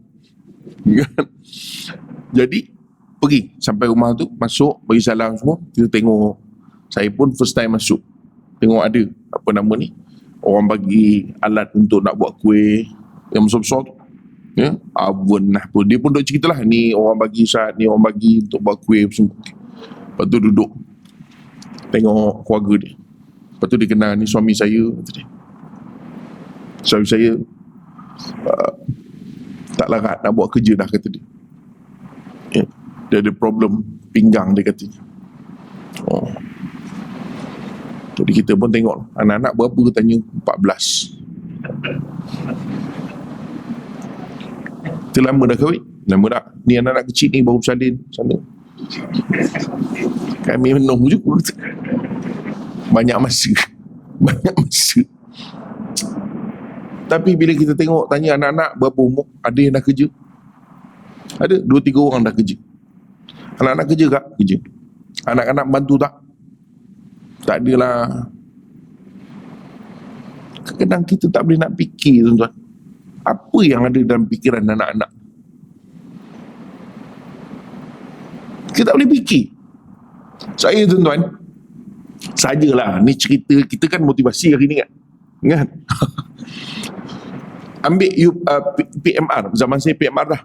Jadi, pergi sampai rumah tu, masuk, bagi salam semua. Kita tengok, saya pun first time masuk. Tengok ada, apa nama ni, orang bagi alat untuk nak buat kuih yang besar-besar tu. Ya, oven lah pun. Dia pun duk cerita lah, ni orang bagi Ustaz, ni orang bagi untuk buat kuih semua. Lepas tu duduk, tengok keluarga dia. Lepas tu dia kenal, ni suami saya. Suami saya tak larat nak buat kerja dah, kata dia. Ya, dia ada problem pinggang, dia katanya. Oh. Jadi kita pun tengok, anak-anak berapa, tanya 14. Kita lama dah kahwin? Lama dah. Ni anak-anak kecil ni baru bersalin sana. Kami menung juga. Banyak masa. Banyak masa. Tapi bila kita tengok, tanya anak-anak berapa umur, ada yang dah kerja. Ada 2-3 orang dah kerja. Anak-anak kerja tak? Kerja. Anak-anak bantu tak? Tak adalah. Kadang-kadang kita tak boleh nak fikir, tuan-tuan. Apa yang ada dalam fikiran anak-anak? Kita tak boleh fikir. Saya, tuan-tuan, sajalah, ni cerita, kita kan motivasi hari ni kan? Ambil PMR, zaman saya PMR dah.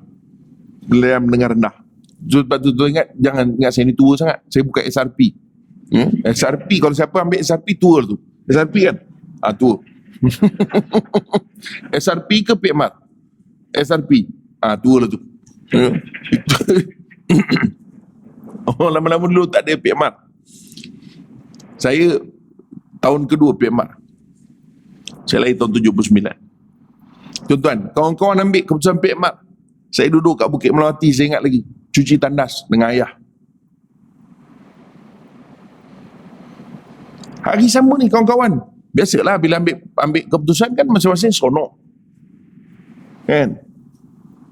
Belajar mendengar rendah. Sebab tu ingat, jangan ingat saya ni tua sangat. Saya bukan SRP. SRP, kalau siapa ambil SRP tua tu. SRP kan? Tua. SRP ke PMR? SRP. Tua lah tu. Oh, lama-lama dulu tak ada PMR. Saya tahun kedua PMR. Saya lahir tahun 79. Tuan-tuan, kawan-kawan ambil keputusan PMR. Saya duduk kat Bukit Melati, saya ingat lagi. Cuci tandas dengan ayah. Hari sama ni kawan-kawan. Biasalah bila ambil keputusan kan masing-masing seronok. Kan?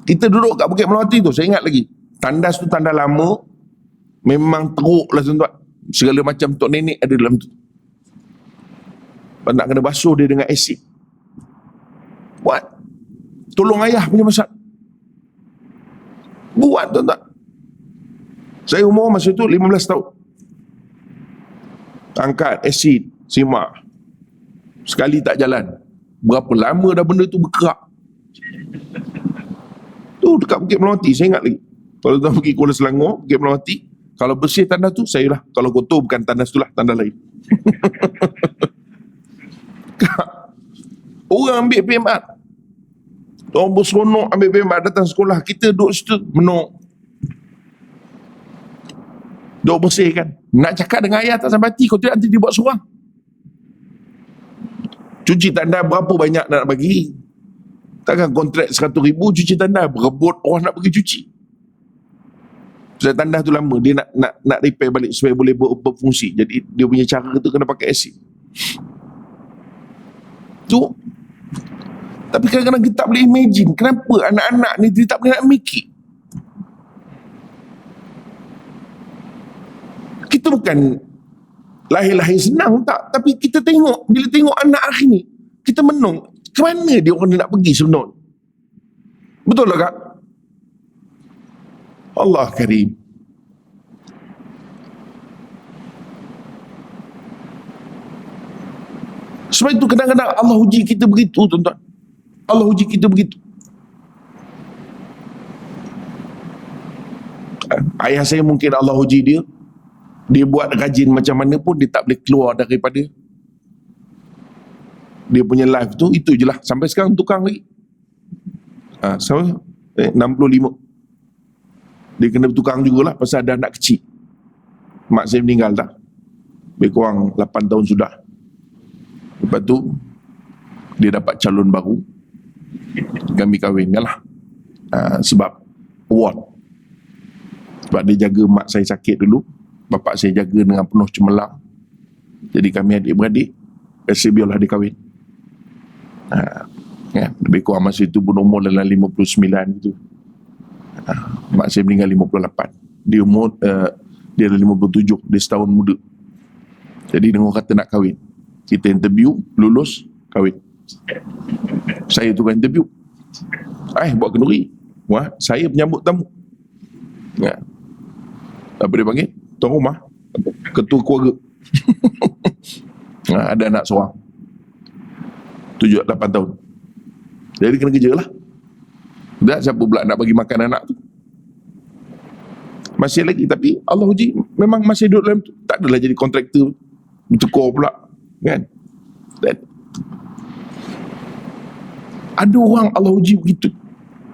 Kita duduk kat Bukit Melati tu, saya ingat lagi. Tandas tu tandas lama. Memang teruk lah tuan-tuan. Segala macam tok nenek ada dalam tu. Nak kena basuh dia dengan asid. Buat. Tolong ayah punya masak. Buat tuan-tuan. Saya umur masa tu 15 tahun. Angkat asid, simak. Sekali tak jalan. Berapa lama dah benda tu bergerak. Tu dekat Bukit Melawati, saya ingat lagi. Kalau tuan pergi Kuala Selangor, Bukit Melawati, kalau bersih tandas tu, saya lah. Kalau kotor bukan tandas tu lah, tandas lain. Orang ambil PMR. Orang berseronok ambil PMR datang sekolah. Kita duduk situ menuk. Duduk bersih kan. Nak cakap dengan ayah tak sampai hati. Kau tidak nanti dia buat seorang. Cuci tandas berapa banyak nak bagi? Takkan kontrak 100,000 cuci tandas. Berebut orang nak pergi cuci. Sebab tandas tu lama. Dia nak repair balik supaya boleh berfungsi. Jadi dia punya cara tu kena pakai asid. Tu. Tapi kadang-kadang kita tak boleh imagine kenapa anak-anak ni dia tak boleh nak mikir. Kita bukan lahir-lahir senang tak, tapi kita tengok, bila tengok anak hari ni, kita menung, ke mana dia orang nak pergi sebenarnya? Betul tak kak? Allah Karim. Sebab itu kadang-kadang Allah uji kita begitu tuan-tuan. Allah uji kita begitu. Ayah saya mungkin Allah uji dia. Dia buat rajin macam mana pun dia tak boleh keluar daripada dia punya life tu. Itu je lah. Sampai sekarang tukang lagi. Sama 65. Dia kena bertukang jugalah pasal ada anak kecil. Mak saya meninggal dah. Lebih kurang 8 tahun sudah. Lepas tu dia dapat calon baru. Kami kahwinkan lah. Sebab award. Sebab dia jaga mak saya sakit dulu. Bapak saya jaga dengan penuh cemerlang. Jadi kami adik-beradik. Rasa biarlah dia kahwin. Lebih kurang masa itu pun umur dalam 59 gitu. Mak saya meninggal 58. Dia umur dia dah 57. Dia setahun muda. Jadi dengar kata nak kahwin. Kita interview, lulus, kahwin. Saya tukang interview. Buat kenduri. Wah, saya penyambut tamu. Apa dia panggil? Tuan rumah. Ketua keluarga. Ada anak seorang. 7-8 tahun. Jadi kena kerja lah. Dah siapa pula nak bagi makan anak tu? Masih lagi. Tapi Allah uji. Memang masih duduk dalam tu. Tak adalah jadi kontraktor. Bertukar pula. Kan? Dan ada orang Allah uji begitu.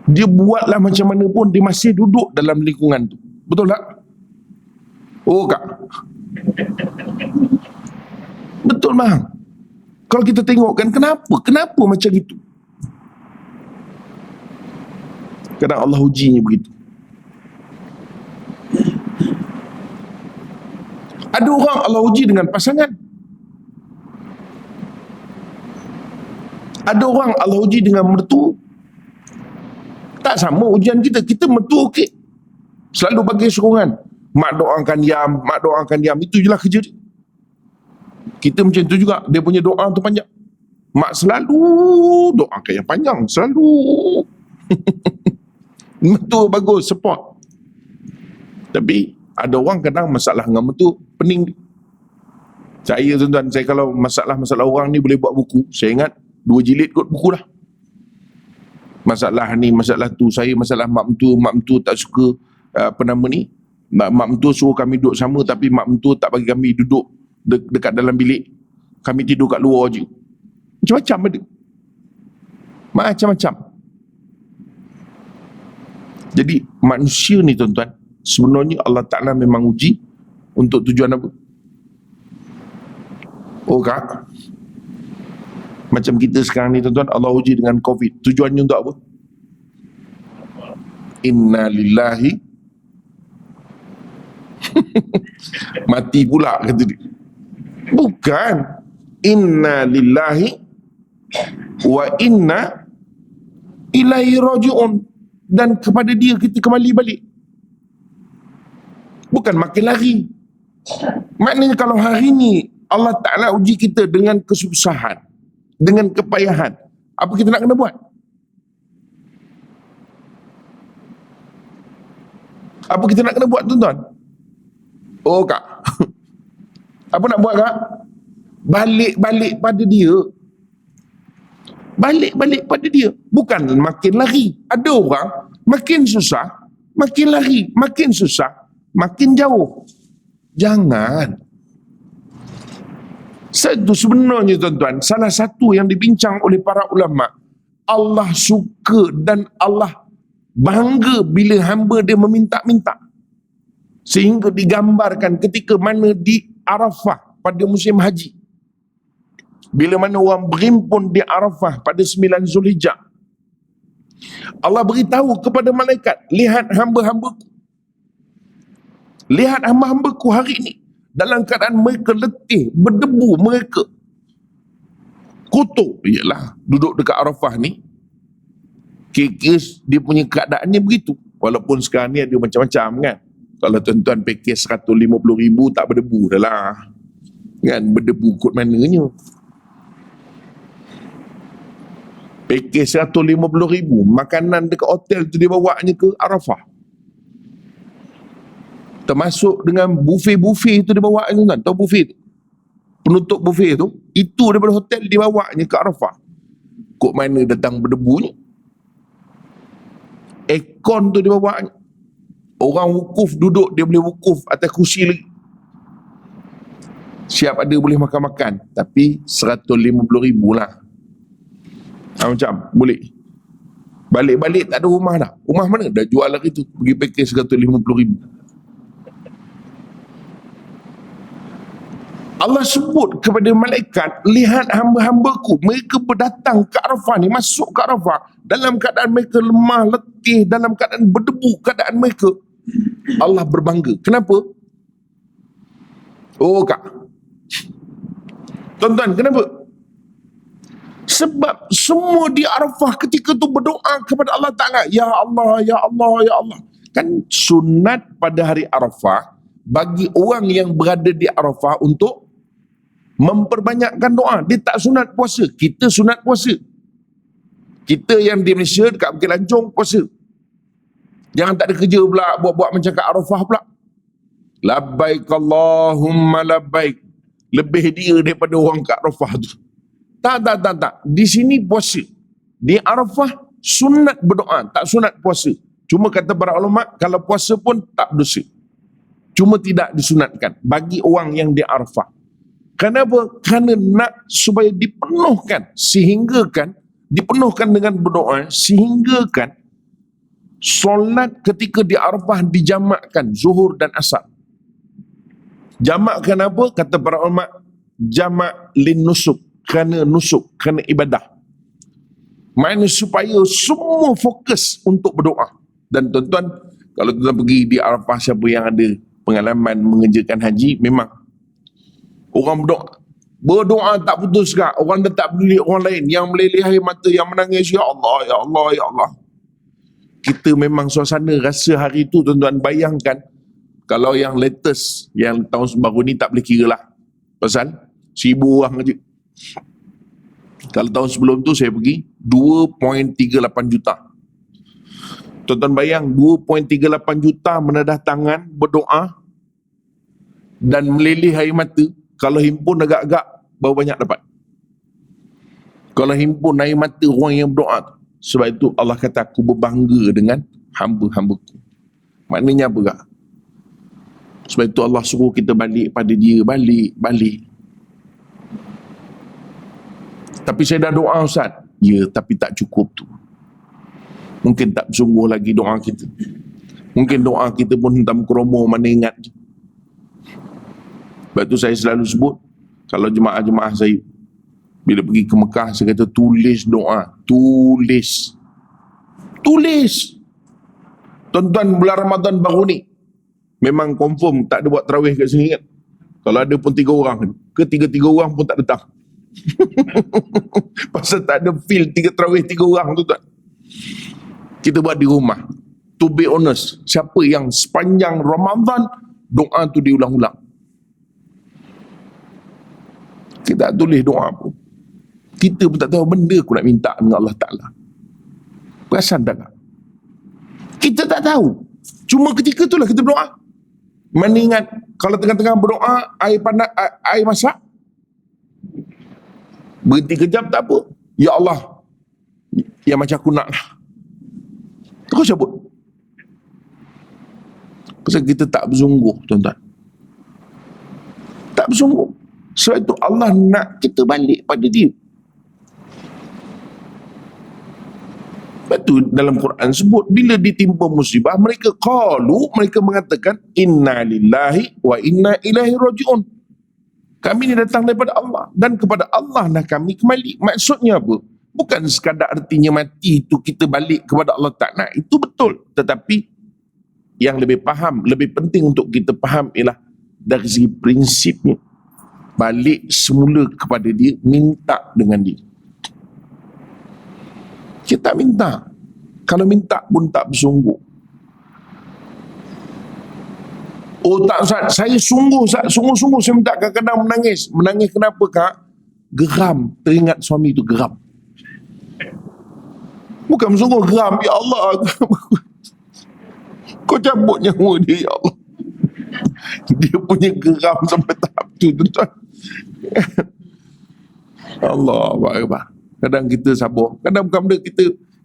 Dia buatlah macam mana pun. Dia masih duduk dalam lingkungan tu. Betul tak? Oh kak. Betul bang. Kalau kita tengok kan kenapa macam itu? Kadang Allah ujinya begitu. Ada orang Allah uji dengan pasangan. Ada orang Allah uji dengan mertua. Tak sama ujian kita. Kita mertua okey. Selalu bagi sokongan. Mak doakan diam. Itu je lah kerja dia. Kita macam tu juga. Dia punya doa tu panjang. Mak selalu doakan yang panjang. Selalu. Mertua bagus, support. Tapi ada orang kadang masalah dengan mertua pening. Saya tuan-tuan, saya kalau masalah orang ni boleh buat buku. Saya ingat 2 jilid kot buku dah. Masalah ni, masalah tu. Saya masalah mak mentua tak suka mak mentua suruh kami duduk sama, tapi mak mentua tak bagi kami duduk dekat dalam bilik. Kami tidur kat luar je. Macam-macam ada. Macam-macam. Jadi manusia ni tuan-tuan, sebenarnya Allah Ta'ala memang uji untuk tujuan apa? Oh kak, macam kita sekarang ni tuan-tuan, Allah uji dengan COVID. Tujuannya untuk apa? Inna lillahi mati pula kata dia. Bukan. Inna lillahi wa inna ilaihi raji'un. Dan kepada dia kita kembali balik. Bukan makin lari. Maknanya kalau hari ni Allah Ta'ala uji kita dengan kesusahan, dengan kepayahan, apa kita nak kena buat? Apa kita nak kena buat, tuan-tuan? Oh kak, apa nak buat kak? Balik-balik pada dia. Balik-balik pada dia. Bukan makin lari. Ada orang makin susah, makin lari, makin susah, makin jauh. Jangan. Itu sebenarnya tuan-tuan, salah satu yang dibincang oleh para ulama, Allah suka dan Allah bangga bila hamba dia meminta-minta. Sehingga digambarkan ketika mana di Arafah pada musim haji. Bila mana orang berhimpun di Arafah pada 9 Zulhijjah. Allah beritahu kepada malaikat, lihat hamba-hambaku. Lihat hamba-hambaku hari ini. Dalam keadaan mereka letih, berdebu mereka. Kotor. Yalah, duduk dekat Arafah ni. Kira-kira dia punya keadaannya begitu. Walaupun sekarang ni ada macam-macam kan. Kalau tuan-tuan package 150,000 tak berdebu dah lah. Kan, berdebu kot mananya. Package 150,000, makanan dekat hotel tu dia bawanya ke Arafah. Termasuk dengan buffet-buffet tu dia bawanya kan. Tahu buffet tu? Penutup buffet tu, itu daripada hotel dia bawanya ke Arafah. Kok mana datang berdebunya? Aircon tu dia bawanya. Orang wukuf duduk, dia boleh wukuf atas kursi lagi. Siap ada boleh makan-makan. Tapi 150,000 lah. Macam boleh. Balik-balik tak ada rumah dah. Rumah mana? Dah jual lagi tu. Pergi package 150,000. Allah sebut kepada malaikat, lihat hamba-hambaku, mereka berdatang ke Arafah ni, masuk ke Arafah dalam keadaan mereka lemah, letih, dalam keadaan berdebu keadaan mereka. Allah berbangga. Kenapa? Oh kak, tuan-tuan, kenapa? Sebab semua di Arafah ketika tu berdoa kepada Allah Ta'ala, Ya Allah, Ya Allah, Ya Allah. Kan sunat pada hari Arafah bagi orang yang berada di Arafah untuk memperbanyakkan doa. Dia tak sunat puasa. Kita sunat puasa. Kita yang di Malaysia dekat Bukit Lanjong puasa. Jangan tak ada kerja pula, buat-buat macam kat Arafah pula. Labbaik Allahumma labbaik. Lebih dia daripada orang kat Arafah tu. Tak. Di sini puasa. Di Arafah sunat berdoa, tak sunat puasa. Cuma kata para ulama, kalau puasa pun tak berdosa. Cuma tidak disunatkan bagi orang yang di Arafah. Kenapa? Kerana nak supaya dipenuhkan, sehinggakan dipenuhkan dengan berdoa, sehinggakan solat ketika di Arafah dijamakkan zuhur dan asar. Jamakkan apa? Kata para ulama, jamak lin nusuk, kerana nusuk, kerana ibadah. Maknanya supaya semua fokus untuk berdoa. Dan tuan-tuan, kalau tuan-tuan pergi di Arafah, siapa yang ada pengalaman mengerjakan haji, memang orang berdoa tak putus kak. Orang dah tak peduli orang lain, yang meleleh air mata, yang menangis, Ya Allah, Ya Allah, Ya Allah. Kita memang suasana rasa hari tu, tuan-tuan bayangkan, kalau yang latest, yang tahun baru ni tak boleh kira lah. Pasal 1,000 orang aja. Kalau tahun sebelum tu saya pergi 2.38 juta. Tuan-tuan bayang 2.38 juta menadah tangan berdoa dan meleleh air mata. Kalau himpun agak-agak berapa banyak dapat? Kalau himpun air mata orang yang berdoa tu. Sebab itu Allah kata, aku berbangga dengan hamba-hambaku. Maknanya apa kak? Sebab itu Allah suruh kita balik pada dia. Balik. Tapi saya dah doa Ustaz. Ya, tapi tak cukup tu. Mungkin tak bersungguh lagi doa kita. Mungkin doa kita pun hentam kromo, mana ingat je. Sebab tu saya selalu sebut, kalau jemaah-jemaah saya bila pergi ke Mekah, saya kata tulis doa. Tulis. Tuan-tuan, bulan Ramadan baru ni memang confirm tak ada buat tarawih kat sini kan. Kalau ada pun 3 orang, ke 3 orang pun tak datang. Pasal tak ada feel 3 tarawih 3 orang tu tuan. Kita buat di rumah. To be honest, siapa yang sepanjang Ramadan doa tu diulang-ulang. Kita tak tulis doa pun. Kita pun tak tahu benda aku nak minta dengan Allah Ta'ala. Perasan tak? Kita tak tahu. Cuma ketika itulah kita berdoa. Mana ingat, kalau tengah-tengah berdoa, air panas, air masak, berhenti kejap tak apa. Ya Allah, yang macam aku nak lah. Terus cabut. Pasal kita tak bersungguh, tuan-tuan. Tak bersungguh. Sebab itu Allah nak kita balik pada dia. Sebab tu dalam Quran sebut, bila ditimpa musibah, mereka mengatakan, inna lillahi wa inna ilaihi raji'un. Kami ni datang daripada Allah, dan kepada Allah lah kami kembali. Maksudnya apa? Bukan sekadar artinya mati itu kita balik kepada Allah Ta'ala. Itu betul. Tetapi yang lebih penting untuk kita faham ialah dari segi prinsipnya. Balik semula kepada dia, minta dengan dia. Kita tak minta. Kalau minta pun tak bersungguh. Oh tak Ustaz, saya sungguh-sungguh saya minta. Kadang-kadang menangis. Menangis kenapa kak? Geram, teringat suami itu geram. Bukan bersungguh, geram. Ya Allah, kau cabut nyawa dia, ya Allah. Dia punya geram sampai tahap tu, tuan-tuan. Allah Akbar. Kadang kita sabar. Kadang bukan benda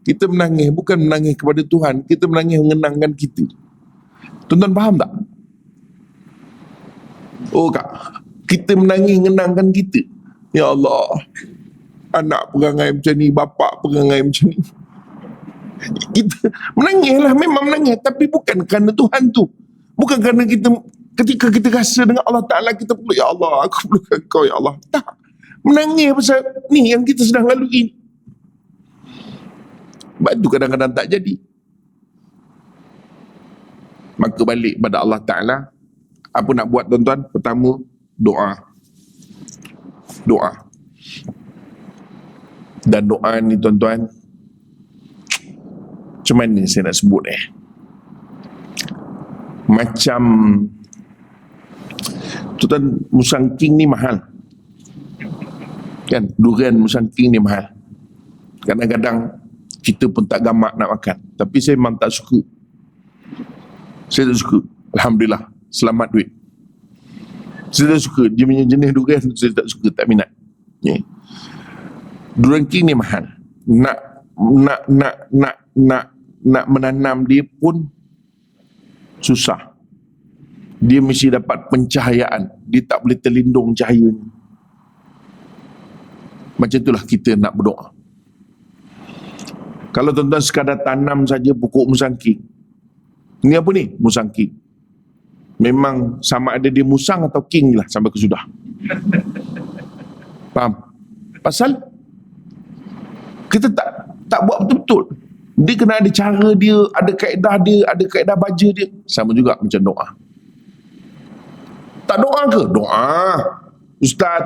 kita menangis. Bukan menangis kepada Tuhan. Kita menangis mengenangkan kita. Tuan-tuan faham tak? Oh kak, kita menangis mengenangkan kita. Ya Allah, anak perangai macam ni, bapak perangai macam ni. Kita menangislah, memang menangis. Tapi bukan kerana Tuhan tu. Bukan kerana kita, ketika kita rasa dengan Allah Ta'ala, kita perlu, ya Allah, aku perlukan kau, ya Allah. Tak. Menangis pasal ni yang kita sedang lalui. Sebab tu kadang-kadang tak jadi. Maka balik pada Allah Ta'ala. Apa nak buat tuan-tuan? Pertama, doa. Doa. Dan doa ni tuan-tuan, macam mana saya nak sebut macam tuan-tuan, musang king ni mahal kan, durian musang king ni mahal. Kadang-kadang kita pun tak gamak nak makan, tapi saya memang tak suka. Saya tak suka. Alhamdulillah, selamat duit. Saya tak suka dia punya jenis durian. Saya tak suka, tak minat. Durian king ni mahal. Nak menanam dia pun susah. Dia mesti dapat pencahayaan. Dia tak boleh terlindung cahaya ni. Macam itulah kita nak berdoa. Kalau tuan-tuan sekadar tanam saja pokok musang king. Ni apa ni? Musang king. Memang sama ada dia musang atau king lah sampai ke sudah. Faham? Pasal kita tak buat betul-betul. Dia kena ada cara dia, ada kaedah baca dia. Sama juga macam doa. Tak doa ke? Doa. Ustaz,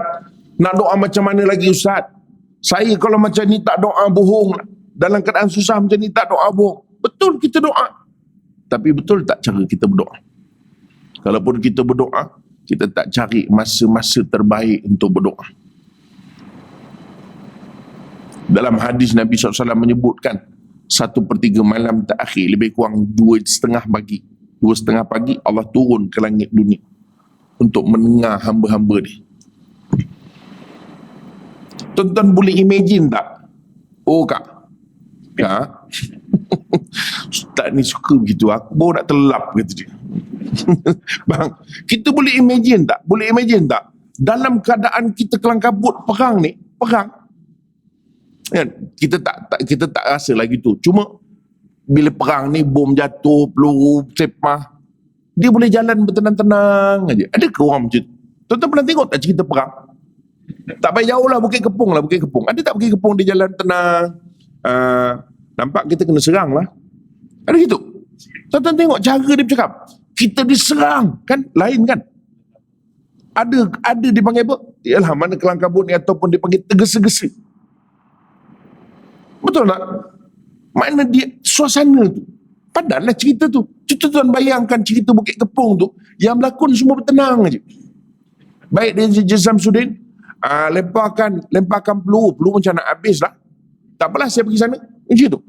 nak doa macam mana lagi Ustaz? Saya kalau macam ni tak doa, bohong. Dalam keadaan susah macam ni tak doa, bohong. Betul kita doa. Tapi betul tak cara kita berdoa? Kalaupun kita berdoa, kita tak cari masa-masa terbaik untuk berdoa. Dalam hadis Nabi SAW menyebutkan 1/3 malam terakhir, lebih kurang 2:30 pagi. 2:30 pagi Allah turun ke langit dunia untuk mendengar hamba-hamba dia. Tuan-tuan boleh imagine tak? Oh kak, Ustaz ni suka begitu, aku baru nak terlelap kata dia. Bang, kita boleh imagine tak? Dalam keadaan kita kelang kabut perang, kan? Kita tak rasa lagi tu. Cuma bila perang ni, bom jatuh, peluru sepah, dia boleh jalan bertenang-tenang aja. Ada ke orang macam tu? Tuan-tuan pernah tengok tak cerita perang? Tak payah jauh lah, Bukit Kepong. Ada tak Bukit Kepong dia jalan tenang? Nampak kita kena serang lah. Ada gitu. Tuan-tuan tengok cara dia bercakap. Kita diserang, kan? Lain kan? Ada dipanggil apa? Yalah, mana kelang kabut ni, ataupun dipanggil tergesa-gesa. Betul tak? Mana dia suasana tu? Padahallah cerita tu Tuan bayangkan cerita Bukit Kepong tu, yang berlakon semua bertenang aja. Baik dia Samsudin, lemparkan peluru macam nak habis lah. Tak apalah, saya pergi sana. Macam tu.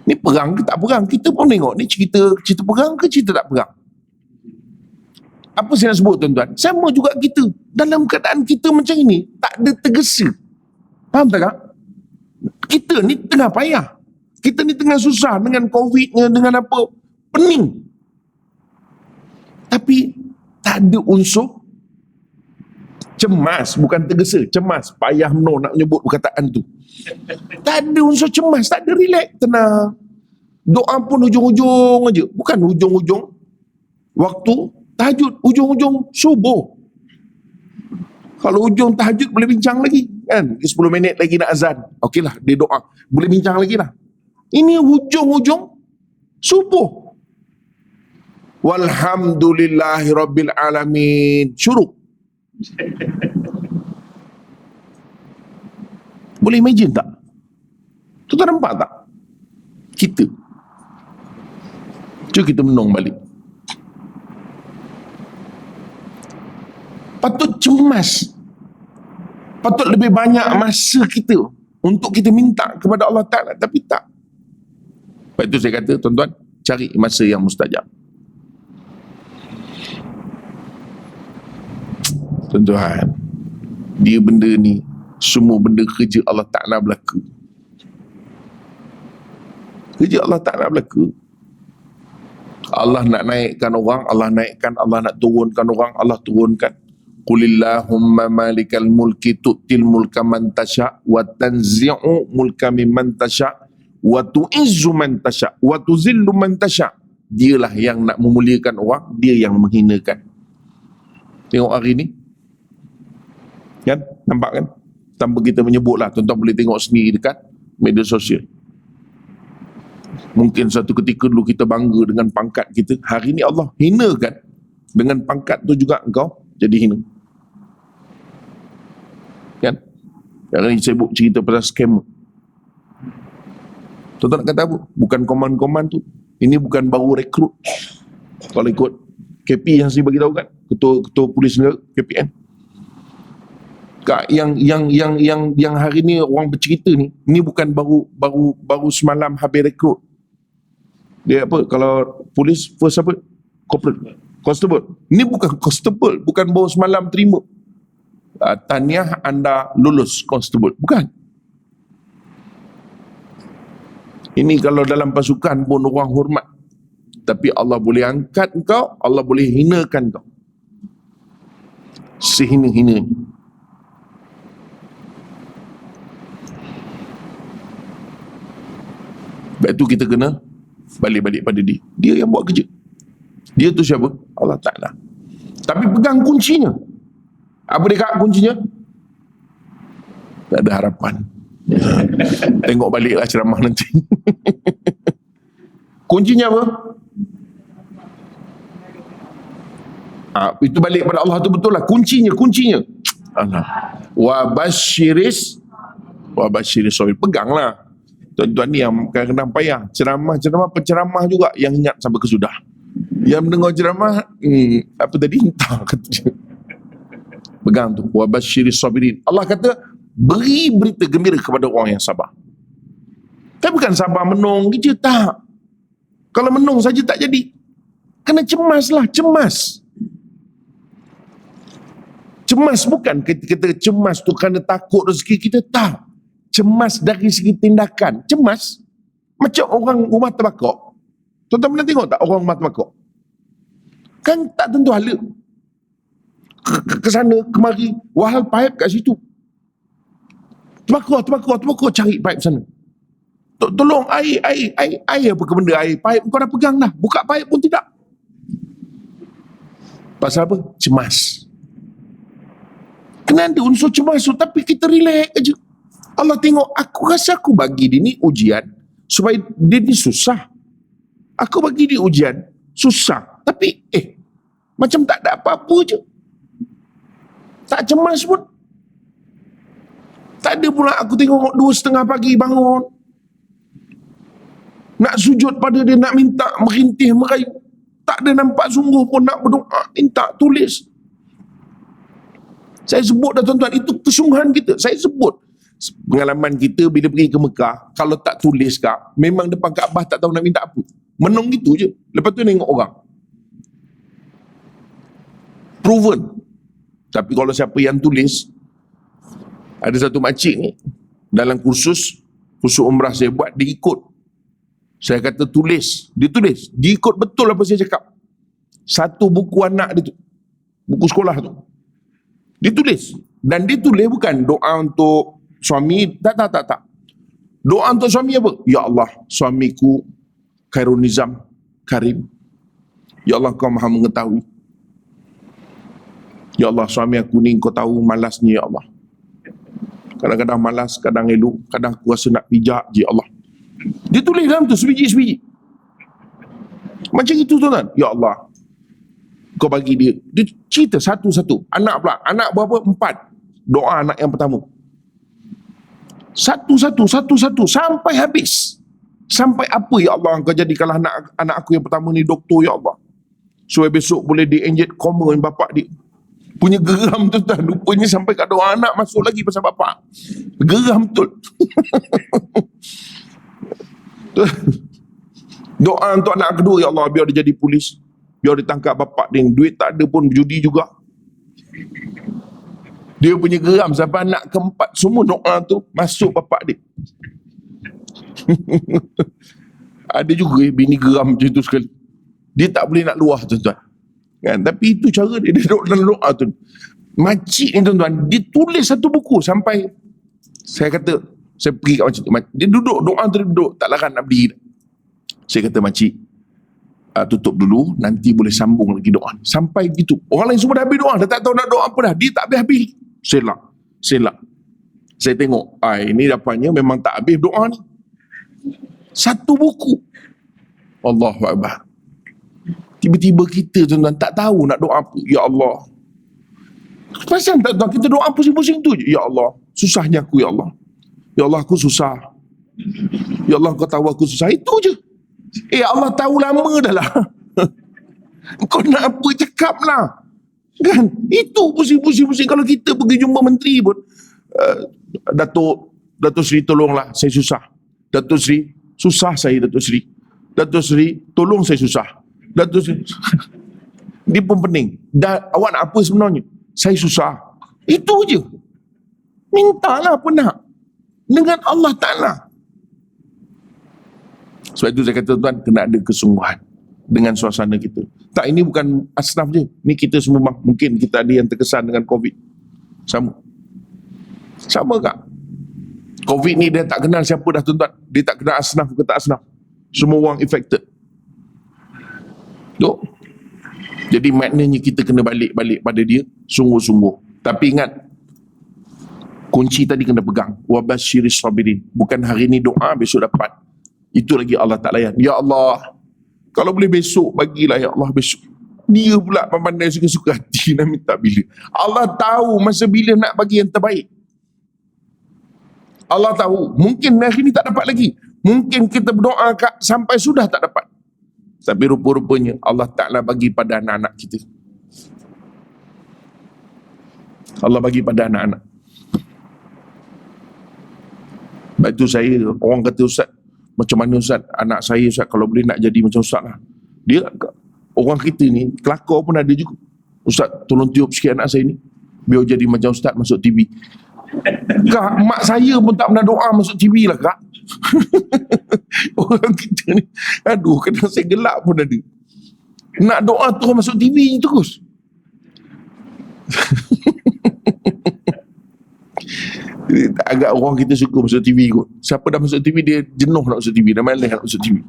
Ni perang ke tak perang? Kita pun tengok ni cerita perang ke cerita tak perang. Apa saya nak sebut tuan-tuan? Sama juga kita. Dalam keadaan kita macam ini, tak ada tergesa. Faham tak? Kita ni tengah payah. Kita ni tengah susah dengan COVID-nya, dengan apa. Pening. Tapi tak ada unsur cemas, bukan tergesa, cemas. Payah nak menyebut perkataan tu. Tak ada unsur cemas, tak ada, relax, tenang. Doa pun hujung-hujung aja, bukan hujung-hujung waktu tahajud, hujung-hujung subuh. Kalau hujung tahajud boleh bincang lagi kan, 10 minit lagi nak azan, okeylah dia doa, boleh bincang lagi lah. Ini hujung-hujung subuh. Walhamdulillahi rabbil alamin, syuruk. Boleh imagine tak? Tuan nampak tak? Cuba kita menung balik. Patut cemas. Patut lebih banyak masa kita untuk kita minta kepada Allah Ta'ala. Tapi tak. Sebab itu saya kata, tuan-tuan, cari masa yang mustajab. Tuan-tuan, dia benda ni, semua benda kerja Allah Ta'ala berlaku. Kerja Allah Ta'ala berlaku. Allah nak naikkan orang, Allah naikkan. Allah nak turunkan orang, Allah turunkan. Qulillahumma malikal mulki tu'til mulka man tasha' wa tanzi'u mulka mimman tasha' wa tu'izzu man tasha' wa tuzillu man tasha'. Dialah yang nak memuliakan orang, dia yang menghinakan. Tengok hari ni kan, nampak kan, tanpa kita menyebutlah, tuan-tuan boleh tengok sendiri dekat media sosial. Mungkin satu ketika dulu kita bangga dengan pangkat kita, hari ni Allah hinakan. Dengan pangkat tu juga engkau jadi hina. Kan? Hari ni saya cerita pasal scammer. Tuan-tuan nak kata apa? Bukan koman-koman tu. Ini bukan baru rekrut. Kalau ikut KP yang saya bagi tahu kan, ketua polis negara KPN. Yang hari ni orang bercerita ni bukan baru semalam habis rekrut. Dia apa, kalau polis first apa? Corporate constable. Ini bukan constable, bukan baru semalam terima. Tahniah anda lulus constable. Bukan. Ini kalau dalam pasukan pun orang hormat. Tapi Allah boleh angkat kau, Allah boleh hinakan kau. Sehina-hina. Sebab itu kita kena balik-balik pada dia. Dia yang buat kerja. Dia tu siapa? Allah Ta'ala. Tapi pegang kuncinya. Apa dia kata kuncinya? Tak ada harapan. Tengok baliklah ceramah nanti. Kuncinya apa? Itu balik pada Allah tu betul lah. Kuncinya. Allah. Wa basyiris sabir. Peganglah. Tuan-tuan ni yang kadang-kadang payah. Penceramah juga yang ingat sampai kesudah. Yang mendengar ceramah, apa tadi? Entah kata dia. Pegang tu. Wa basyiris sabirin. Allah kata, beri berita gembira kepada orang yang sabar. Tapi bukan sabar menung je, tak. Kalau menung saja tak jadi. Kena cemaslah, cemas. Cemas bukan kita cemas tu kerana takut rezeki kita, tak. Cemas dari segi tindakan. Cemas macam orang rumah terbakar. Tuan-tuan pernah tengok tak orang rumah terbakar? Kan tak tentu hala. Ke sana, kemari, wahal paip kat situ. Terbakar, cari paip sana. Tolong, air apa ke benda air? Paip kau dah pegang dah. Buka paip pun tidak. Pasal apa? Cemas. Kena ada unsur cemas tu, tapi kita relax aja. Allah tengok, aku rasa aku bagi dia ni ujian supaya dia ni susah. Aku bagi dia ujian susah, tapi macam tak ada apa-apa je. Tak cemas pun. Tak ada pula aku tengok 2:30 pagi bangun. Nak sujud pada dia, nak minta, merintih, merayu. Tak ada nampak sungguh pun nak berdoa, minta, tulis. Saya sebut dah tuan-tuan, itu kesungguhan kita. Saya sebut pengalaman kita bila pergi ke Mekah, kalau tak tulis kak, memang depan Kaabah tak tahu nak minta apa. Menung gitu je. Lepas tu tengok orang. Proven. Tapi kalau siapa yang tulis, ada satu makcik ni, dalam kursus umrah saya buat, dia ikut. Saya kata tulis, dia tulis. Dia ikut betul apa saya cakap. Satu buku anak dia tu, buku sekolah tu, dia tulis. Dan dia tulis bukan doa untuk suami, tak. Doa untuk suami apa? Ya Allah, suamiku Khairul Nizam, Karim. Ya Allah, kau maha mengetahui. Ya Allah, suami aku ni kau tahu malasnya, ya Allah. Kadang-kadang malas, kadang elok, kadang aku rasa nak pijak je, ya Allah. Dia tulis dalam tu sebiji-sebiji. Macam itu tuan-tuan. Ya Allah, kau bagi dia. Dia cerita satu-satu. Anak pula. Anak berapa? 4. Doa anak yang pertama. Satu-satu. Sampai habis. Sampai apa, ya Allah, kau jadikanlah anak aku yang pertama ni doktor, ya Allah. Supaya besok boleh di-inject koma dengan bapak dia. Punya geram tuan-tuan. Rupanya sampai kat doa anak masuk lagi pasal bapak. Geram betul. Doa untuk anak kedua, ya Allah, biar dia jadi polis, biar dia tangkap bapak dia. Duit tak ada pun, judi juga. Dia punya geram sampai anak keempat semua doa tu masuk bapak dia. Ada juga bini geram macam tu sekali. Dia tak boleh nak luah tuan-tuan. Kan? Tapi itu cara dia duduk dalam doa tu. Makcik ni tuan-tuan, dia tulis satu buku sampai saya kata, saya pergi kat makcik tu, dia duduk, doa tu dia duduk, tak larat nak berdiri. Saya kata, makcik, tutup dulu, nanti boleh sambung lagi doa. Sampai gitu. Orang lain semua dah habis doa, dah tak tahu nak doa apa dah. Dia tak habis-habis. Selak. Saya tengok, ini dapatnya memang tak habis doa ni. Satu buku. Allahu Akbar. Tiba-tiba kita tuan-tuan tak tahu nak doa apa. Ya Allah. Pasal tak tuan, kita doa pusing-pusing tu je. Ya Allah, susahnya aku, ya Allah. Ya Allah, aku susah. Ya Allah, kau tahu aku susah. Itu je. Allah tahu lama dah lah. Kau nak apa, cakap lah. Kan? Itu pusing-pusing. Kalau kita pergi jumpa menteri pun, Datuk Seri tolonglah, saya susah. Datuk Seri, susah saya Datuk Seri. Datuk Seri, tolong saya susah. Datuk Seri. Dia pun pening. Awak nak apa sebenarnya? Saya susah. Itu je. Mintalah apa nak. Dengan Allah Ta'ala. Sebab itu saya kata tuan, kena ada kesungguhan dengan suasana kita. Tak, ini bukan asnaf je. Ni kita semua, mungkin kita ada yang terkesan dengan COVID. Sama kak? COVID ni dia tak kenal siapa dah tuan-tuan. Dia tak kenal asnaf ke tak asnaf. Semua orang affected. Duk. Jadi maknanya kita kena balik pada dia sungguh-sungguh. Tapi ingat, kunci tadi kena pegang. Wabasyiris sabirin. Bukan hari ni doa, besok dapat. Itu lagi Allah tak layan. Ya Allah, kalau boleh besok, bagilah ya Allah besok. Dia pula pandai suka-suka hati nak minta bila. Allah tahu masa bila nak bagi yang terbaik. Allah tahu. Mungkin hari ni tak dapat lagi. Mungkin kita berdoa sampai sudah tak dapat. Tapi rupa-rupanya Allah Ta'ala bagi pada anak-anak kita. Allah bagi pada anak-anak. Sebab itu saya, orang kata, Ustaz, macam mana Ustaz, anak saya Ustaz, kalau boleh nak jadi macam Ustaz lah. Dia, orang kita ni, kelakar pun ada juga. Ustaz, tolong tiup sikit anak saya ni, biar jadi macam Ustaz masuk TV. Kak, mak saya pun tak pernah doa masuk TV lah kak. Orang kita ni, aduh, kadang saya gelak pun ada. Nak doa tu masuk TV terus. Agak orang kita suka masuk TV kot. Siapa dah masuk TV, dia jenuh nak masuk TV, dah malas nak masuk TV.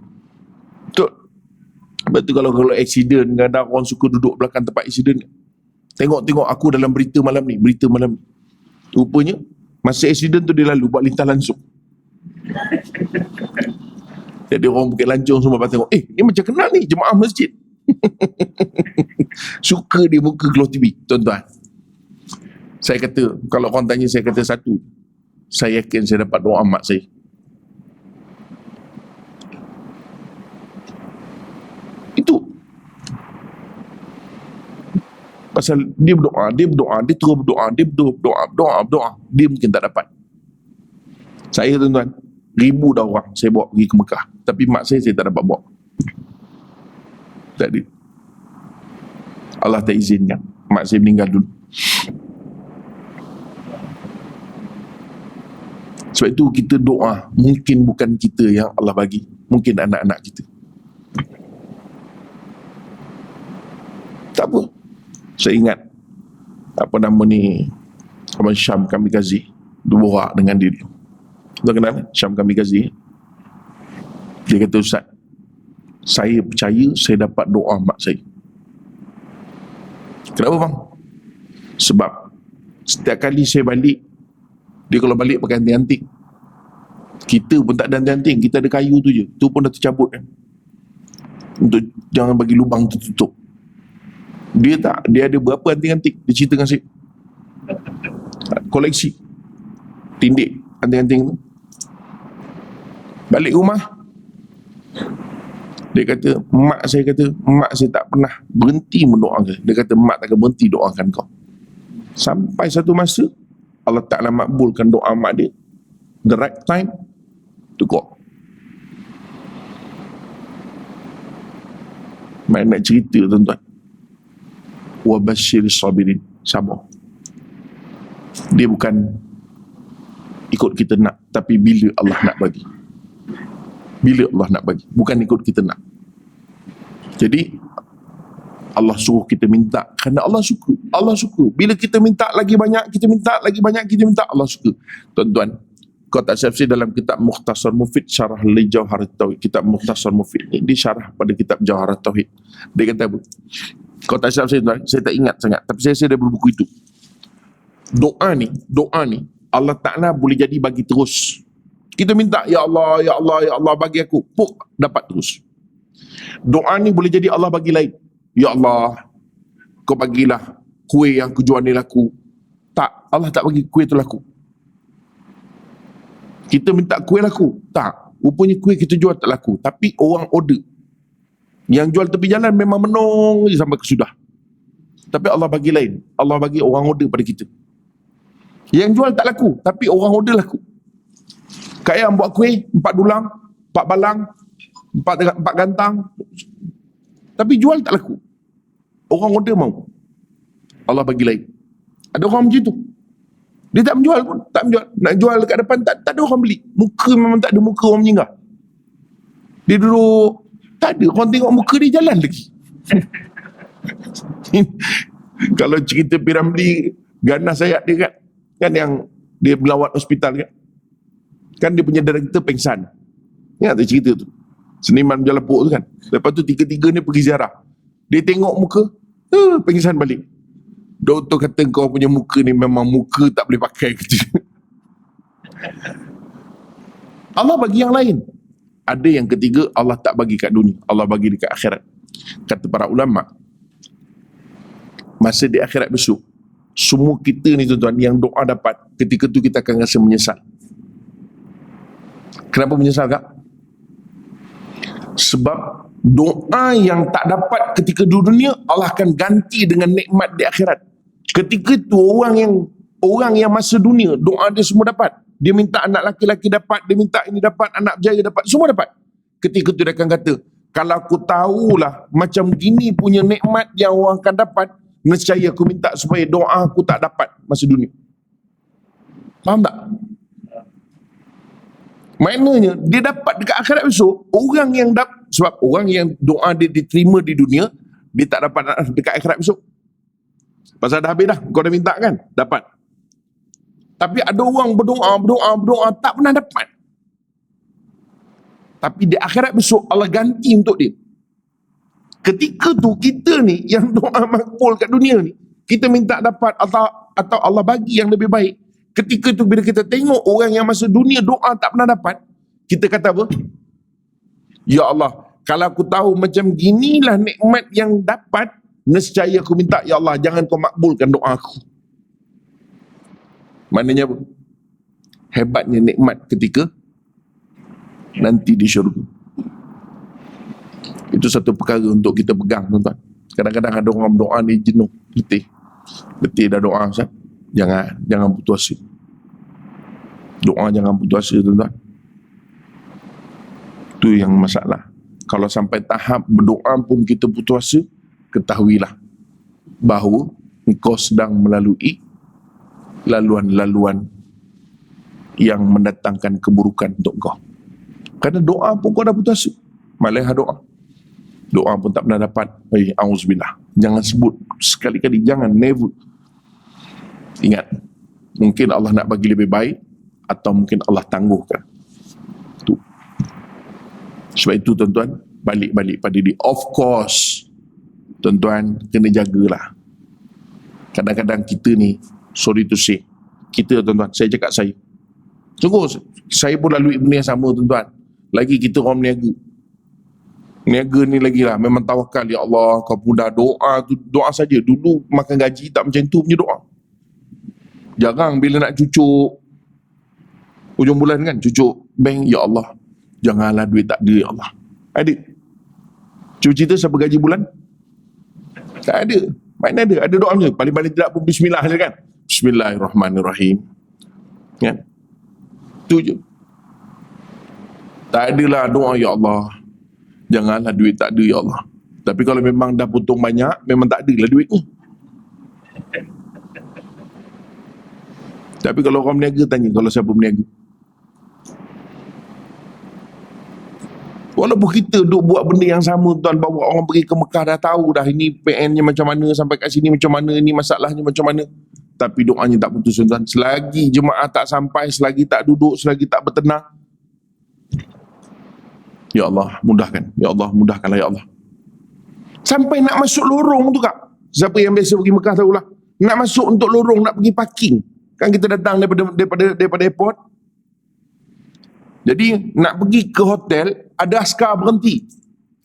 Betul. Sebab tu kalau accident, kadang orang suka duduk belakang tempat accident. Tengok aku dalam berita malam ni. Rupanya masa accident tu dia lalu buat lintah langsung. Jadi orang Bukit Lancung semua tengok, ni macam kenal ni jemaah masjid. Suka dia muka keluar TV, tuan-tuan. Saya kata, kalau orang tanya, saya kata satu, saya yakin saya dapat doa mak saya. Pasal dia berdoa, dia terus berdoa, berdoa, dia mungkin tak dapat. Saya tuan-tuan, 1,000 dah orang saya bawa pergi ke Mekah, tapi mak saya tak dapat bawa. Tak ada. Allah tak izinkan. Mak saya meninggal dulu. Sebab itu kita doa, mungkin bukan kita yang Allah bagi, mungkin anak-anak kita. Tak apa. Saya ingat apa nama ni, Abang Syam Kamikaze, borak dengan dia dulu. Tuan kenal Syam Kamikaze? Dia kata, Ustaz, saya percaya saya dapat doa mak saya. Kenapa bang? Sebab setiap kali saya balik, dia kalau balik pakai anting-anting. Kita pun tak ada anting-anting, kita ada kayu tu je. Tu pun dah tercabut kan. Untuk jangan bagi lubang tertutup. Dia tak, dia ada berapa anting-anting. Dia cerita dengan saya. Koleksi. Tindik anting-anting tu. Balik rumah, dia kata, mak saya tak pernah berhenti mendoakan. Dia kata, mak takkan berhenti doakan kau. Sampai satu masa, Allah Ta'ala makbulkan doa mak dia. The right time to go. Mana nak cerita tuan-tuan. Wa basyiris sabirin. Sabar. Dia bukan ikut kita nak, tapi bila Allah nak bagi. Bila Allah nak bagi, bukan ikut kita nak. Jadi Allah suruh kita minta kerana Allah suka. Allah suka. Bila kita minta lagi banyak, kita minta lagi banyak, kita minta, Allah suka. Tuan-tuan, Qat Asy'ari dalam kitab Mukhtasar Mufid Syarah li Jawharat Tauhid, kitab Mukhtasar Mufid ni dia syarah pada kitab Jawharat Tauhid. Dia kata apa? Qat Asy'ari, saya tak ingat sangat, tapi saya ada buku itu. Doa ni Allah Ta'ala boleh jadi bagi terus. Kita minta, ya Allah, ya Allah, ya Allah bagi aku, puk, dapat terus. Doa ni boleh jadi Allah bagi lain. Ya Allah, kau bagilah kuih yang kujual ni laku. Tak, Allah tak bagi kuih tu laku. Kita minta kuih laku. Tak, rupanya kuih kita jual tak laku. Tapi orang order. Yang jual tepi jalan memang menung je sampai kesudah. Tapi Allah bagi lain. Allah bagi orang order pada kita. Yang jual tak laku, tapi orang order laku. Kak Ayam buat kuih 4 dulang, 4 balang, 4 gantang, tapi jual tak laku. Orang order mau. Allah bagi lain. Ada orang macam tu. Dia tak menjual pun, tak menjual. Nak jual dekat depan, tak ada orang beli. Muka memang tak ada muka orang menyinggah. Dia duduk, tak ada. Orang tengok muka dia jalan lagi. Kalau cerita Piramli, ganas ayat dia kan yang dia melawat hospital kan dia punya director pengsan. Ingat tak cerita tu? Seniman berjalan pok tu kan. Lepas tu tiga-tiga ni pergi ziarah. Dia tengok muka, pengsan balik. Doktor kata kau punya muka ni memang muka tak boleh pakai. Allah bagi yang lain. Ada yang ketiga, Allah tak bagi kat dunia, Allah bagi dekat akhirat. Kata para ulama, masa di akhirat besok, semua kita ni tuan-tuan yang doa dapat, ketika tu kita akan rasa menyesal. Kenapa menyesal kak? Sebab doa yang tak dapat ketika di dunia, Allah akan ganti dengan nikmat di akhirat. Ketika tu orang yang masa dunia doa dia semua dapat. Dia minta anak laki-laki dapat, dia minta ini dapat, anak berjaya dapat, semua dapat. Ketika tu dia akan kata, kalau aku tahulah macam gini punya nikmat yang orang akan dapat, nescaya aku minta supaya doa aku tak dapat masa dunia. Faham tak? Maknanya dia dapat dekat akhirat besok, orang yang sebab orang yang doa dia diterima di dunia, dia tak dapat dekat akhirat besok. Pasal dah habis dah, kau dah minta kan? Dapat. Tapi ada orang berdoa tak pernah dapat. Tapi di akhirat besok Allah ganti untuk dia. Ketika tu kita ni yang doa makbul kat dunia ni, kita minta dapat atau Allah bagi yang lebih baik. Ketika tu bila kita tengok orang yang masa dunia doa tak pernah dapat, kita kata apa? Ya Allah, kalau aku tahu macam ginilah nikmat yang dapat, nescaya aku minta, ya Allah jangan kau makbulkan doa aku. Maknanya apa? Hebatnya nikmat ketika nanti di syurga. Itu satu perkara untuk kita pegang tuan-tuan. Kadang-kadang ada orang berdoa ni jenuh, letih dah doa Ustaz. Jangan putus asa. Doa jangan putus asa tuan-tuan. Itu yang masalah. Kalau sampai tahap berdoa pun kita putus asa, ketahuilah bahawa engkau sedang melalui laluan-laluan yang mendatangkan keburukan untuk kau. Kerana doa pun kau dah putus asa. Malah doa pun tak pernah dapat. Auzubillah. Jangan sebut sekali-kali, jangan, never. Ingat, mungkin Allah nak bagi lebih baik atau mungkin Allah tangguhkan. Itu. Sebab itu tuan-tuan, balik pada dia. Of course, tuan-tuan kena jagalah. Kadang-kadang kita ni, sorry to say, kita tuan-tuan, saya cakap saya. Sungguh, saya pun lalui benda yang sama tuan-tuan. Lagi kita orang meniaga. Niaga ni lagi lah, memang tawakal, ya Allah, kau mudah doa tu, doa saja. Dulu makan gaji tak macam tu punya doa. Jarang bila nak cucuk hujung bulan kan, cucuk bank, ya Allah, janganlah duit tak ada, ya Allah. Ada? Cuba cerita siapa gaji bulan? Tak ada. Mana ada doa macam tu. Paling-paling tidak pun bismillah je kan. Bismillahirrahmanirrahim. Kan? Tu je. Tak adalah doa, ya Allah, janganlah duit tak ada, ya Allah. Tapi kalau memang dah potong banyak, memang tak adalah duit ni. Tapi kalau orang berniaga, tanya kalau siapa berniaga. Walaupun kita duk buat benda yang sama tuan, bawa orang pergi ke Mekah, dah tahu dah ini PN-nya macam mana, sampai kat sini macam mana, ini masalahnya macam mana. Tapi doanya tak putus tuan. Selagi jemaah tak sampai, selagi tak duduk, selagi tak bertenang, ya Allah mudahkan, ya Allah mudahkanlah, ya Allah. Sampai nak masuk lorong tu kak, siapa yang biasa pergi Mekah tahulah, nak masuk untuk lorong, nak pergi parking, kan kita datang daripada airport. Jadi nak pergi ke hotel, ada askar berhenti.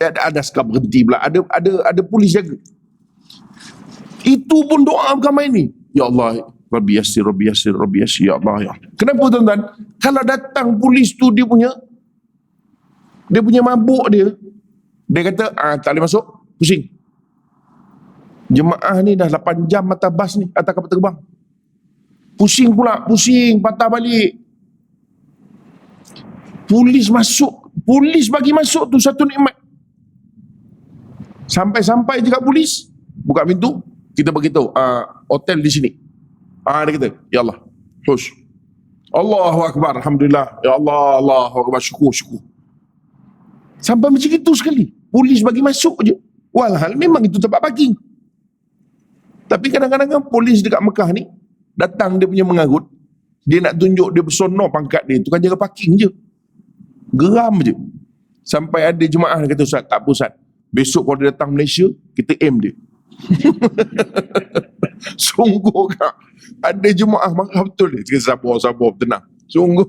Ada askar berhenti pula. Ada polis jaga. Itu pun doa bukan main ni. Ya Allah, Rabbi yassir, Rabbi yassir, Rabbi yassir, ya Allah, ya. Kenapa tuan-tuan? Kalau datang polis tu, dia punya mabuk dia kata, tak boleh masuk, pusing. Jemaah ni dah 8 jam atas bas ni, atas kapal terbang. Pusing pula, patah balik. Polis bagi masuk tu satu nikmat. Sampai juga polis buka pintu, kita beritahu, hotel di sini. Dia kata, ya Allah, hush, Allahu Akbar, Alhamdulillah, ya Allah, Allahu Akbar, syukur. Sampai macam itu sekali, polis bagi masuk je. Walhal memang itu tempat parking. Tapi kadang-kadang polis dekat Mekah ni datang, dia punya mengarut, dia nak tunjuk dia bersonor pangkat dia, tukang jaga parking je. Geram je. Sampai ada jemaah kata, Ustaz, tak apa Ustaz, besok kalau dia datang Malaysia, kita aim dia. Sungguh kak, ada jemaah marah betul dia. Cakap sabar, tenang. Sungguh.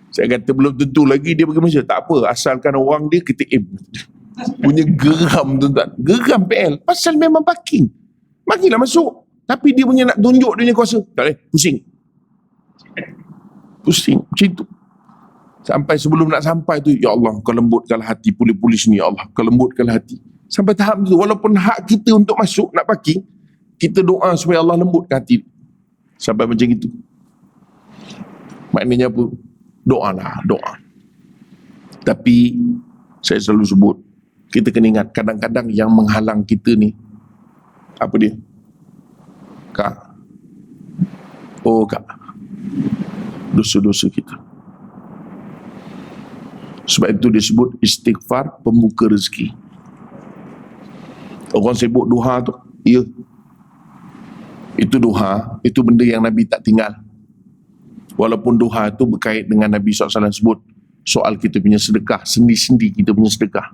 Saya kata belum tentu lagi dia pergi Malaysia. Tak apa, asalkan orang dia, kita aim. Punya geram tuan-tuan. Geram PL. Pasal memang parking. Bagilah masuk. Tapi dia punya nak tunjuk dia punya kuasa. Tak boleh, pusing. Macam tu. Sampai sebelum nak sampai tu, ya Allah, kau lembutkanlah hati polis-polis ni, ya Allah, kau lembutkanlah hati. Sampai tahap tu, walaupun hak kita untuk masuk, nak parking, kita doa supaya Allah lembutkan hati. Sampai macam itu. Maknanya apa? Doa. Tapi, saya selalu sebut, kita kena ingat, kadang-kadang yang menghalang kita ni, apa dia? Kak. Dosa-dosa kita. Sebab itu disebut istighfar pembuka rezeki. Orang sibuk duha tu, ya. Itu duha, itu benda yang Nabi tak tinggal. Walaupun duha itu berkait dengan Nabi SAW sebut soal kita punya sedekah, sendi-sendi kita punya sedekah.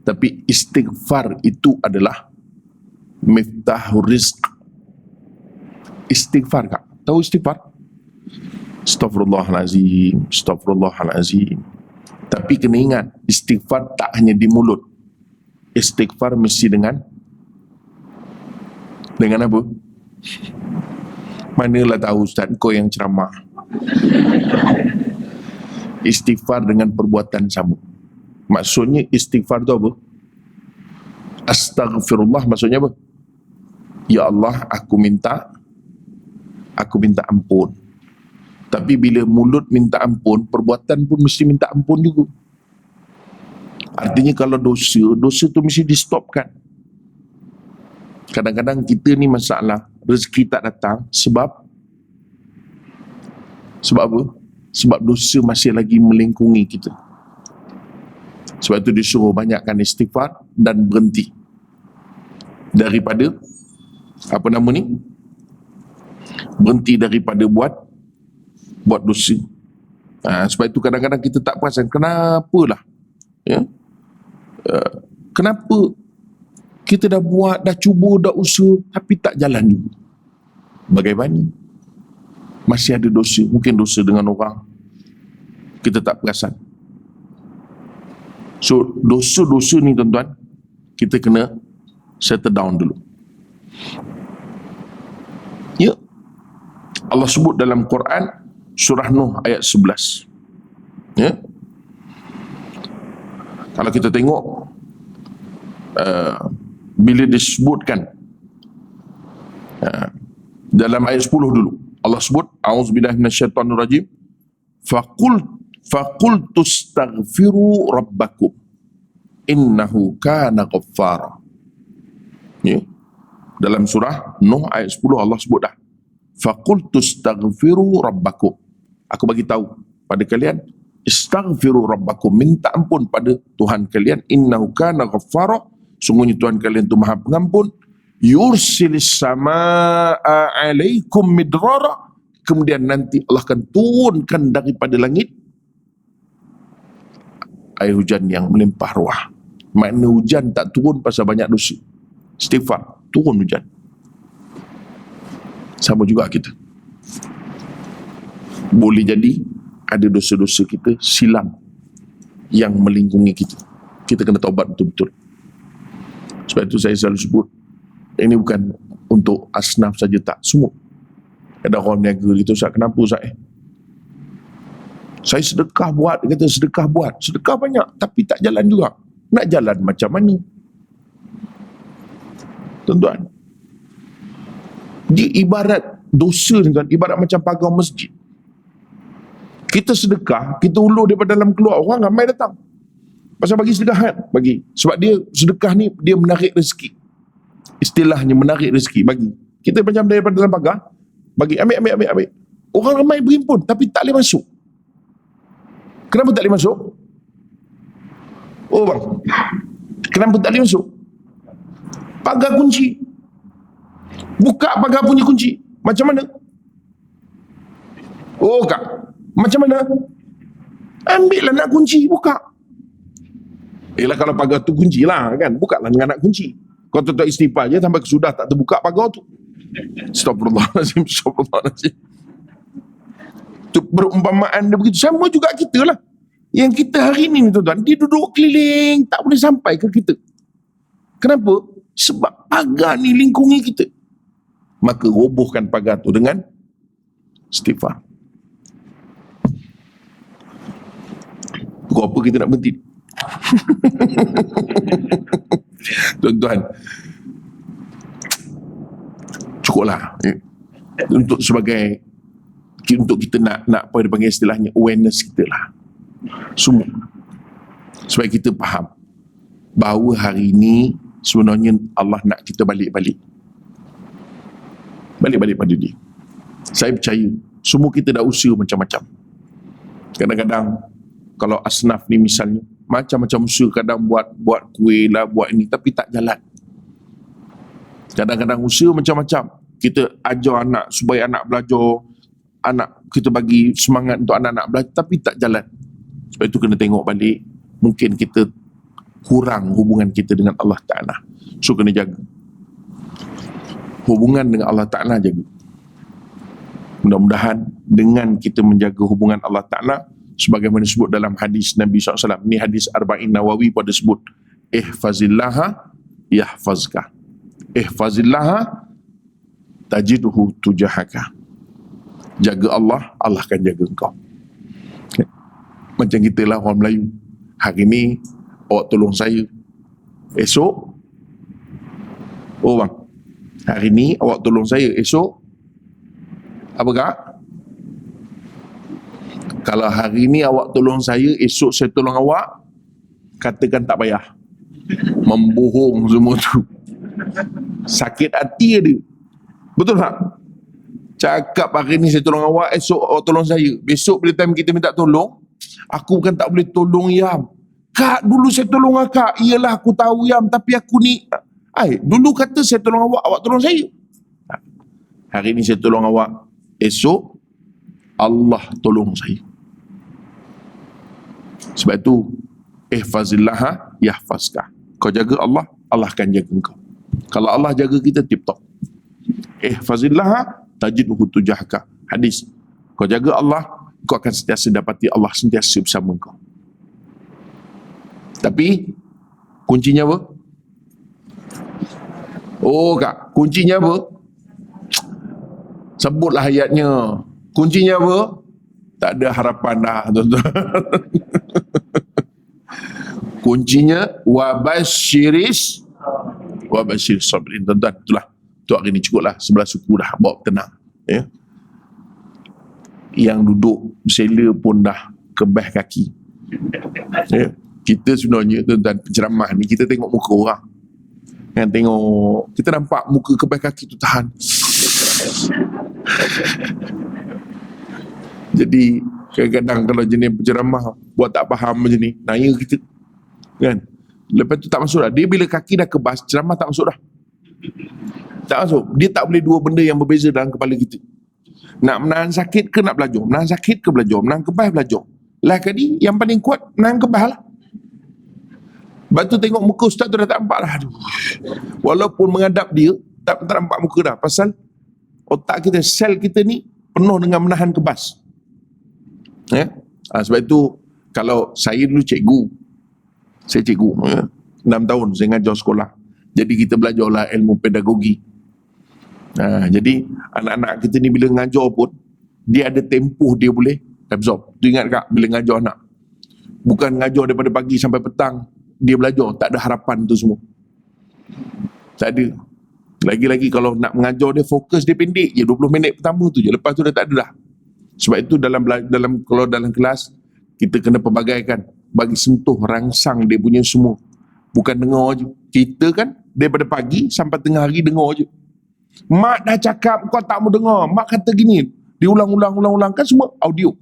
Tapi istighfar itu adalah miftahur rizq. Istighfar kak, tahu istighfar? Astaghfirullahalazim. Tapi kena ingat, istighfar tak hanya di mulut. Istighfar mesti dengan apa? Manalah tahu Ustaz, kau yang ceramah. Istighfar dengan perbuatan sama. Maksudnya istighfar tu apa? Astaghfirullah maksudnya apa? Ya Allah, aku minta ampun. Tapi bila mulut minta ampun, perbuatan pun mesti minta ampun juga. Artinya kalau dosa tu mesti di stopkan. Kadang-kadang kita ni masalah rezeki tak datang sebab apa? Sebab dosa masih lagi melingkungi kita. Sebab itu disuruh banyakkan istighfar dan berhenti daripada berhenti daripada buat dosa. Sebab itu kadang-kadang kita tak perasan kenapalah, ya, kenapa kita dah cuba, dah usaha tapi tak jalan juga. Bagaimana? Masih ada dosa, mungkin dosa dengan orang kita tak perasan. So dosa-dosa ni tuan-tuan, kita kena settle down dulu. Ya, Allah sebut dalam Quran surah Nuh ayat 11. Ya, kalau kita tengok bila disebutkan dalam ayat 10 dulu, Allah sebut a'udzubillahi minasyaitonirrajim, faqultu astaghfiru rabbakum innahu kana ghaffara. Ya, dalam surah Nuh ayat 10 Allah sebut dah, faqultu astaghfiru rabbakum, aku bagi tahu pada kalian, istaghfiru rabbakum, minta ampun pada Tuhan kalian, innahu kana ghaffara, sungguhnya Tuhan kalian itu Maha Pengampun, yursilis samaa alaikum midrara, kemudian nanti Allah akan turunkan daripada langit air hujan yang melimpah ruah. Makna hujan tak turun pasal banyak dosa, istighfar, turun hujan. Sama juga kita, boleh jadi ada dosa-dosa kita silam yang melingkungi kita. Kita kena taubat betul-betul. Sebab itu saya selalu sebut, ini bukan untuk asnaf saja, tak, semua. Ada orang niaga gitu, Ustaz, kenapa Ustaz? Saya sedekah buat, dia kata sedekah banyak tapi tak jalan juga. Nak jalan macam mana? Tuan-tuan, dia ibarat dosa, tuan-tuan, ibarat macam pagar masjid. Kita sedekah, kita ulur daripada dalam keluar, orang ramai datang. Pasal bagi sedekah kan? Bagi. Sebab dia sedekah ni, dia menarik rezeki. Istilahnya menarik rezeki, bagi. Kita macam daripada dalam pagar, bagi, ambil. Orang ramai berhimpun, tapi tak boleh masuk. Kenapa tak boleh masuk? Oh bang, kenapa tak boleh masuk? Pagar kunci. Buka pagar punya kunci. Macam mana? Oh kak, macam mana? Ambillah nak kunci, buka. Yelah, kalau pagar tu kunci lah kan, buka lah dengan nak kunci. Kau tetap istighfar je sampai sudah tak terbuka pagar tu. Astagfirullahaladzim. Itu perumpamaan dia begitu. Sama juga kita lah. Yang kita hari ni tuan-tuan, dia duduk keliling, tak boleh sampai ke kita. Kenapa? Sebab pagar ni lingkungi kita. Maka robohkan pagar tu dengan istighfar. Pukul apa kita nak berhenti? Tuan-tuan, cukuplah untuk sebagai, untuk kita nak apa dia panggil istilahnya, awareness kita lah semua, supaya kita faham bahawa hari ini sebenarnya Allah nak kita balik pada dia. Saya percaya semua kita dah usaha macam-macam. Kadang-kadang kalau asnaf ni misalnya, macam-macam usaha, kadang buat kuih lah, buat ini, tapi tak jalan. Kadang-kadang usaha macam-macam, kita ajar anak supaya anak belajar, anak kita bagi semangat untuk anak-anak belajar, tapi tak jalan. Sebab itu kena tengok balik, mungkin kita kurang hubungan kita dengan Allah Ta'ala. So kena jaga hubungan dengan Allah Ta'ala, jaga. Mudah-mudahan dengan kita menjaga hubungan Allah Ta'ala, sebagaimana disebut dalam hadis Nabi SAW, ini hadis Arba'in Nawawi pada sebut, ihfazillaha yahfazka, ihfazillaha tajidhu tujahaka. Jaga Allah, Allah akan jaga engkau. Macam kita lah orang Melayu, hari ni awak tolong saya, esok Oh bang, hari ni awak tolong saya, esok apa kak? Kalau hari ni awak tolong saya, esok saya tolong awak, katakan tak payah. Membohong semua tu. Sakit hati dia. Betul tak? Cakap hari ni saya tolong awak, esok awak tolong saya. Besok bila time kita minta tolong, aku bukan tak boleh tolong Yam. Kak, dulu saya tolong akak. Iyalah aku tahu Yam, tapi aku ni dulu kata saya tolong awak, awak tolong saya. Hari ni saya tolong awak, esok Allah tolong saya. Sebab itu ihfazillah yahfazka. Kau jaga Allah, Allah akan jaga kau. Kalau Allah jaga kita, tip-top. Ihfazillah tajidhu tujahka. Hadis. Kau jaga Allah, kau akan sentiasa dapati Allah sentiasa bersama kau. Tapi kuncinya apa? Oh kak, kuncinya apa? Sebutlah ayatnya. Kuncinya apa? Tak ada harapan dah, tuan-tuan. Kuncinya wabashir sabirin. Tuan-tuan, itulah. Tu hari ni cukup lah. Sebelah suku dah bawa tenang. Ya. Yang duduk bersela pun dah kebah kaki. Ya. Kita sebenarnya tuan-tuan, penceramah ni kita tengok muka orang. Yang tengok, kita nampak muka kebah kaki tu tahan. Jadi kadang-kadang kalau jenis penceramah buat tak faham macam ni, naya kita kan. Lepas tu tak masuk dah. Dia bila kaki dah kebas, ceramah tak masuk dah. Tak masuk. Dia tak boleh dua benda yang berbeza dalam kepala kita. Nak menahan sakit ke nak belajar? Menahan sakit ke belajar? Menahan kebas belajar? Lah kali yang paling kuat menahan kebas lah. Lepas tu tengok muka ustaz tu dah tak nampak dah. Aduh. Walaupun menghadap dia, tak nampak muka dah. Pasal otak kita, sel kita ni penuh dengan menahan kebas. Ya? Sebab itu kalau saya dulu saya cikgu ya? 6 tahun saya ngajar sekolah, jadi kita belajarlah ilmu pedagogi. Jadi anak-anak kita ni bila ngajar pun dia ada tempoh dia boleh absorb. Tu ingat kak, bila ngajar anak, bukan ngajar daripada pagi sampai petang dia belajar, tak ada harapan tu semua, tak ada. Lagi-lagi kalau nak mengajar dia, fokus dia pendek je, 20 minit pertama tu je, lepas tu dah tak ada dah. Sebab itu kalau dalam kelas kita kena pelbagaikan, bagi sentuh, rangsang dia punya semua. Bukan dengar je. Kita kan daripada pagi sampai tengah hari dengar je. Mak dah cakap kau tak mau dengar, mak kata gini, diulang-ulang kan semua audio.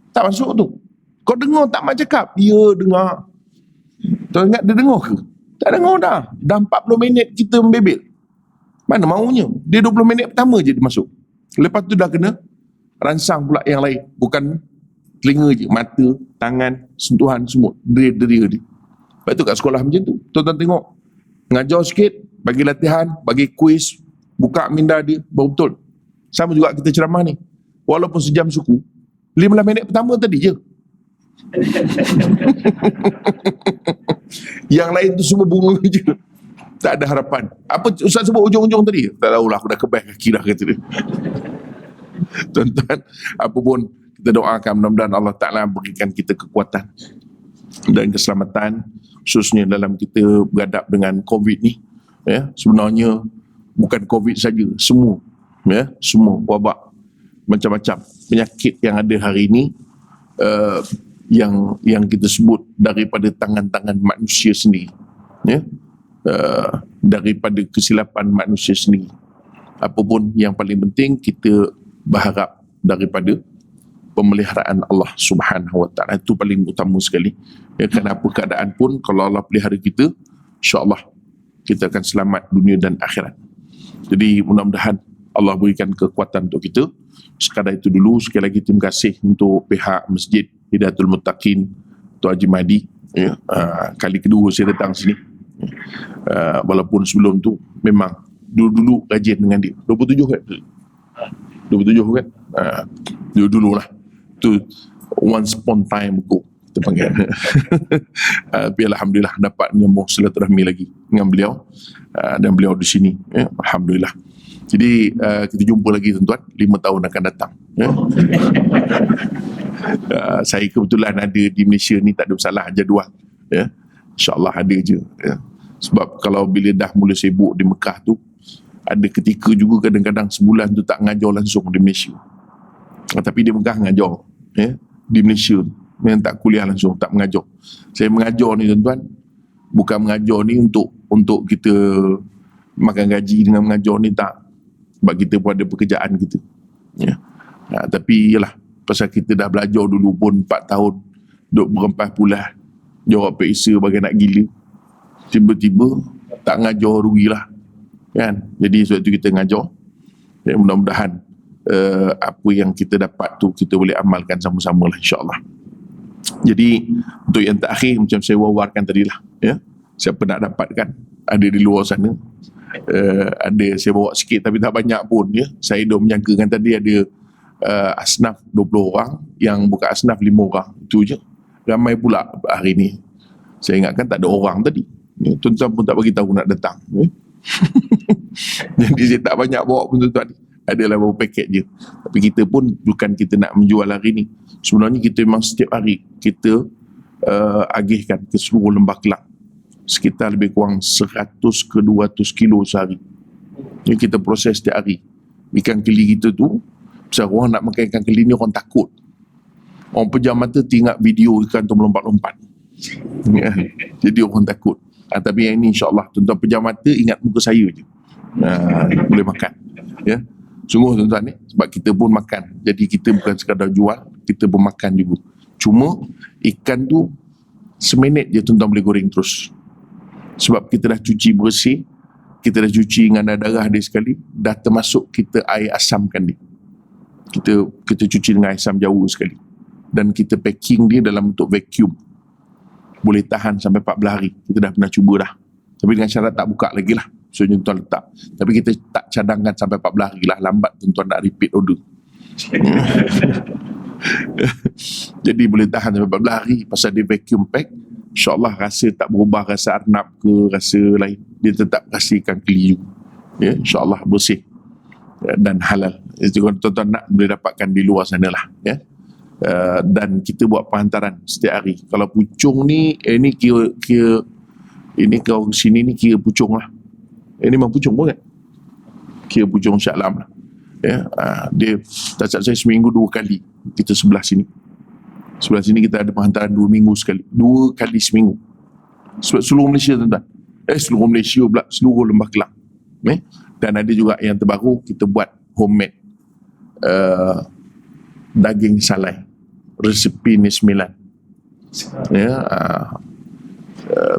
Tak masuk tu. Kau dengar tak mak cakap? Ya dengar. Kau ingat dia dengar ke? Tak dengar dah. Dah 40 minit kita membebel. Mana maunya? Dia 20 minit pertama je dia masuk. Lepas tu dah kena rangsang pula yang lain. Bukan telinga je, mata, tangan, sentuhan semua. Deria dia. Lepas tu kat sekolah macam tu. Tuan-tuan tengok. Ngajar sikit, bagi latihan, bagi kuis, buka minda dia, baru betul. Sama juga kita ceramah ni. Walaupun sejam suku, 15 minit pertama tadi je. Yang lain tu semua bunga je. Tak ada harapan. Apa Ustaz sebut ujung-ujung tadi? Tak tahulah, aku dah kebah kaki dah kata dia. Tuan-tuan, apa pun kita doakan mudah-mudahan Allah Ta'ala berikan kita kekuatan dan keselamatan, khususnya dalam kita berhadap dengan COVID ni. Ya, sebenarnya bukan COVID saja, semua wabak, macam-macam penyakit yang ada hari ini, yang kita sebut daripada tangan-tangan manusia sendiri, ya, daripada kesilapan manusia sendiri. Apapun yang paling penting, kita berharap daripada pemeliharaan Allah Subhanahu Wa Taala, itu paling utama sekali. Ya, kenapa keadaan pun kalau Allah pelihara kita, insya-Allah kita akan selamat dunia dan akhirat. Jadi mudah-mudahan Allah berikan kekuatan untuk kita. Sekadar itu dulu. Sekali lagi terima kasih untuk pihak Masjid Hidayatul Muttaqin, Tuan Haji Mahdi. Ya, kali kedua saya datang sini. Walaupun sebelum tu memang dulu-dulu rajin dengan dia. 27 kan? 27 kan? Dulu lah. Tu once upon time aku kita panggil. Tapi alhamdulillah dapat menyambung silaturahmi lagi dengan beliau, dan beliau di sini. Ya, alhamdulillah. Jadi kita jumpa lagi tuan-tuan 5 tahun akan datang. Ya. Saya kebetulan ada di Malaysia ni, tak ada masalah jadual. Ya. InsyaAllah ada je. Ya. Sebab kalau bila dah mula sibuk di Mekah tu, ada ketika juga kadang-kadang sebulan tu tak ngajar langsung di Malaysia. Tapi di Mekah ngajar, di Malaysia yang tak kuliah langsung, tak mengajar. Saya mengajar ni tuan-tuan, bukan mengajar ni untuk kita makan gaji dengan mengajar ni, tak. Sebab kita pun ada pekerjaan kita. Tapi yalah, pasal kita dah belajar dulu pun 4 tahun, duk berempas pulas, jawab periksa bagai nak gila. Tiba-tiba tak ngajar, rugilah. Kan? Jadi sebab tu kita ngajar. Ya, mudah-mudahan apa yang kita dapat tu kita boleh amalkan sama-sama lah, insyaAllah. Jadi untuk yang terakhir, macam saya wawarkan tadi lah, ya, siapa nak dapatkan, ada di luar sana, ada saya bawa sikit tapi tak banyak pun, ya. Saya dah menyangkakan tadi ada asnaf 20 orang, yang bukan asnaf 5 orang, itu je. Ramai pula hari ni. Saya ingatkan tak ada orang tadi, ya. Tuan-tuan pun tak bagi tahu nak datang, ya. Jadi saya tak banyak bawa pun tuan-tuan, adalah beberapa paket je. Tapi kita pun bukan kita nak menjual hari ni. Sebenarnya kita memang setiap hari kita agihkan ke seluruh Lembah Kelang sekitar lebih kurang 100 ke 200 kilo sehari. Ini kita proses setiap hari. Ikan keli kita tu, pasal orang nak makan ikan keli ni orang takut. Orang pejam mata tengok video ikan tu melompat-lompat. Ya, jadi orang takut. Tapi yang ini insyaAllah, tuan-tuan pejam mata ingat muka saya je. Boleh makan. Ya. Sungguh tuan-tuan ni, sebab kita pun makan. Jadi kita bukan sekadar jual, kita pun makan juga. Cuma ikan tu seminit je tuan-tuan boleh goreng terus. Sebab kita dah cuci bersih, kita dah cuci dengan darah dia sekali, dah termasuk kita air asamkan dia. Kita cuci dengan air asam Jawa sekali. Dan kita packing dia dalam bentuk vacuum. Boleh tahan sampai 14 hari. Kita dah pernah cuba dah. Tapi dengan syarat tak buka lagi lah. So tuan-tuan letak. Tapi kita tak cadangkan sampai 14 hari lah. Lambat tuan-tuan nak repeat order. Jadi boleh tahan sampai 14 hari. Pasal dia vacuum pack, InsyaAllah rasa tak berubah, rasa arnab ke, rasa lain. Dia tetap rasa ikan keli juga. Ya, InsyaAllah bersih dan halal. Jadi tuan-tuan nak boleh dapatkan di luar sana lah. Ya. Dan kita buat penghantaran setiap hari. Kalau pucung ni, ini kira ini kau sini ni kira pucung lah. Ini memang pucung pun kan? Kira pucung Shah Alam lah. Ya, dia tak cakap saya seminggu 2 kali. Kita sebelah sini. Sebelah sini kita ada penghantaran 2 minggu sekali. 2 kali seminggu. Sebab seluruh Malaysia tuan-tuan. Seluruh Malaysia pula, seluruh Lembah Kelang. Dan ada juga yang terbaru, kita buat homemade daging salai. Resepi ni 9. Ya,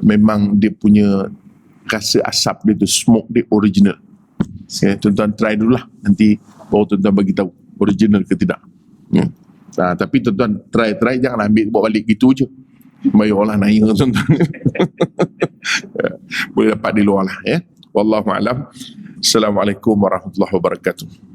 memang dia punya rasa asap dia tu, smoke dia original. Ya, tuan-tuan try dulu lah. Nanti baru tuan-tuan bagi tahu original ke tidak. Ya. Tapi tuan-tuan try jangan ambil bawa balik gitu je. Bayar orang naik tuan-tuan. Boleh dapat di luar lah, ya. Wallahu a'lam. Assalamualaikum warahmatullahi wabarakatuh.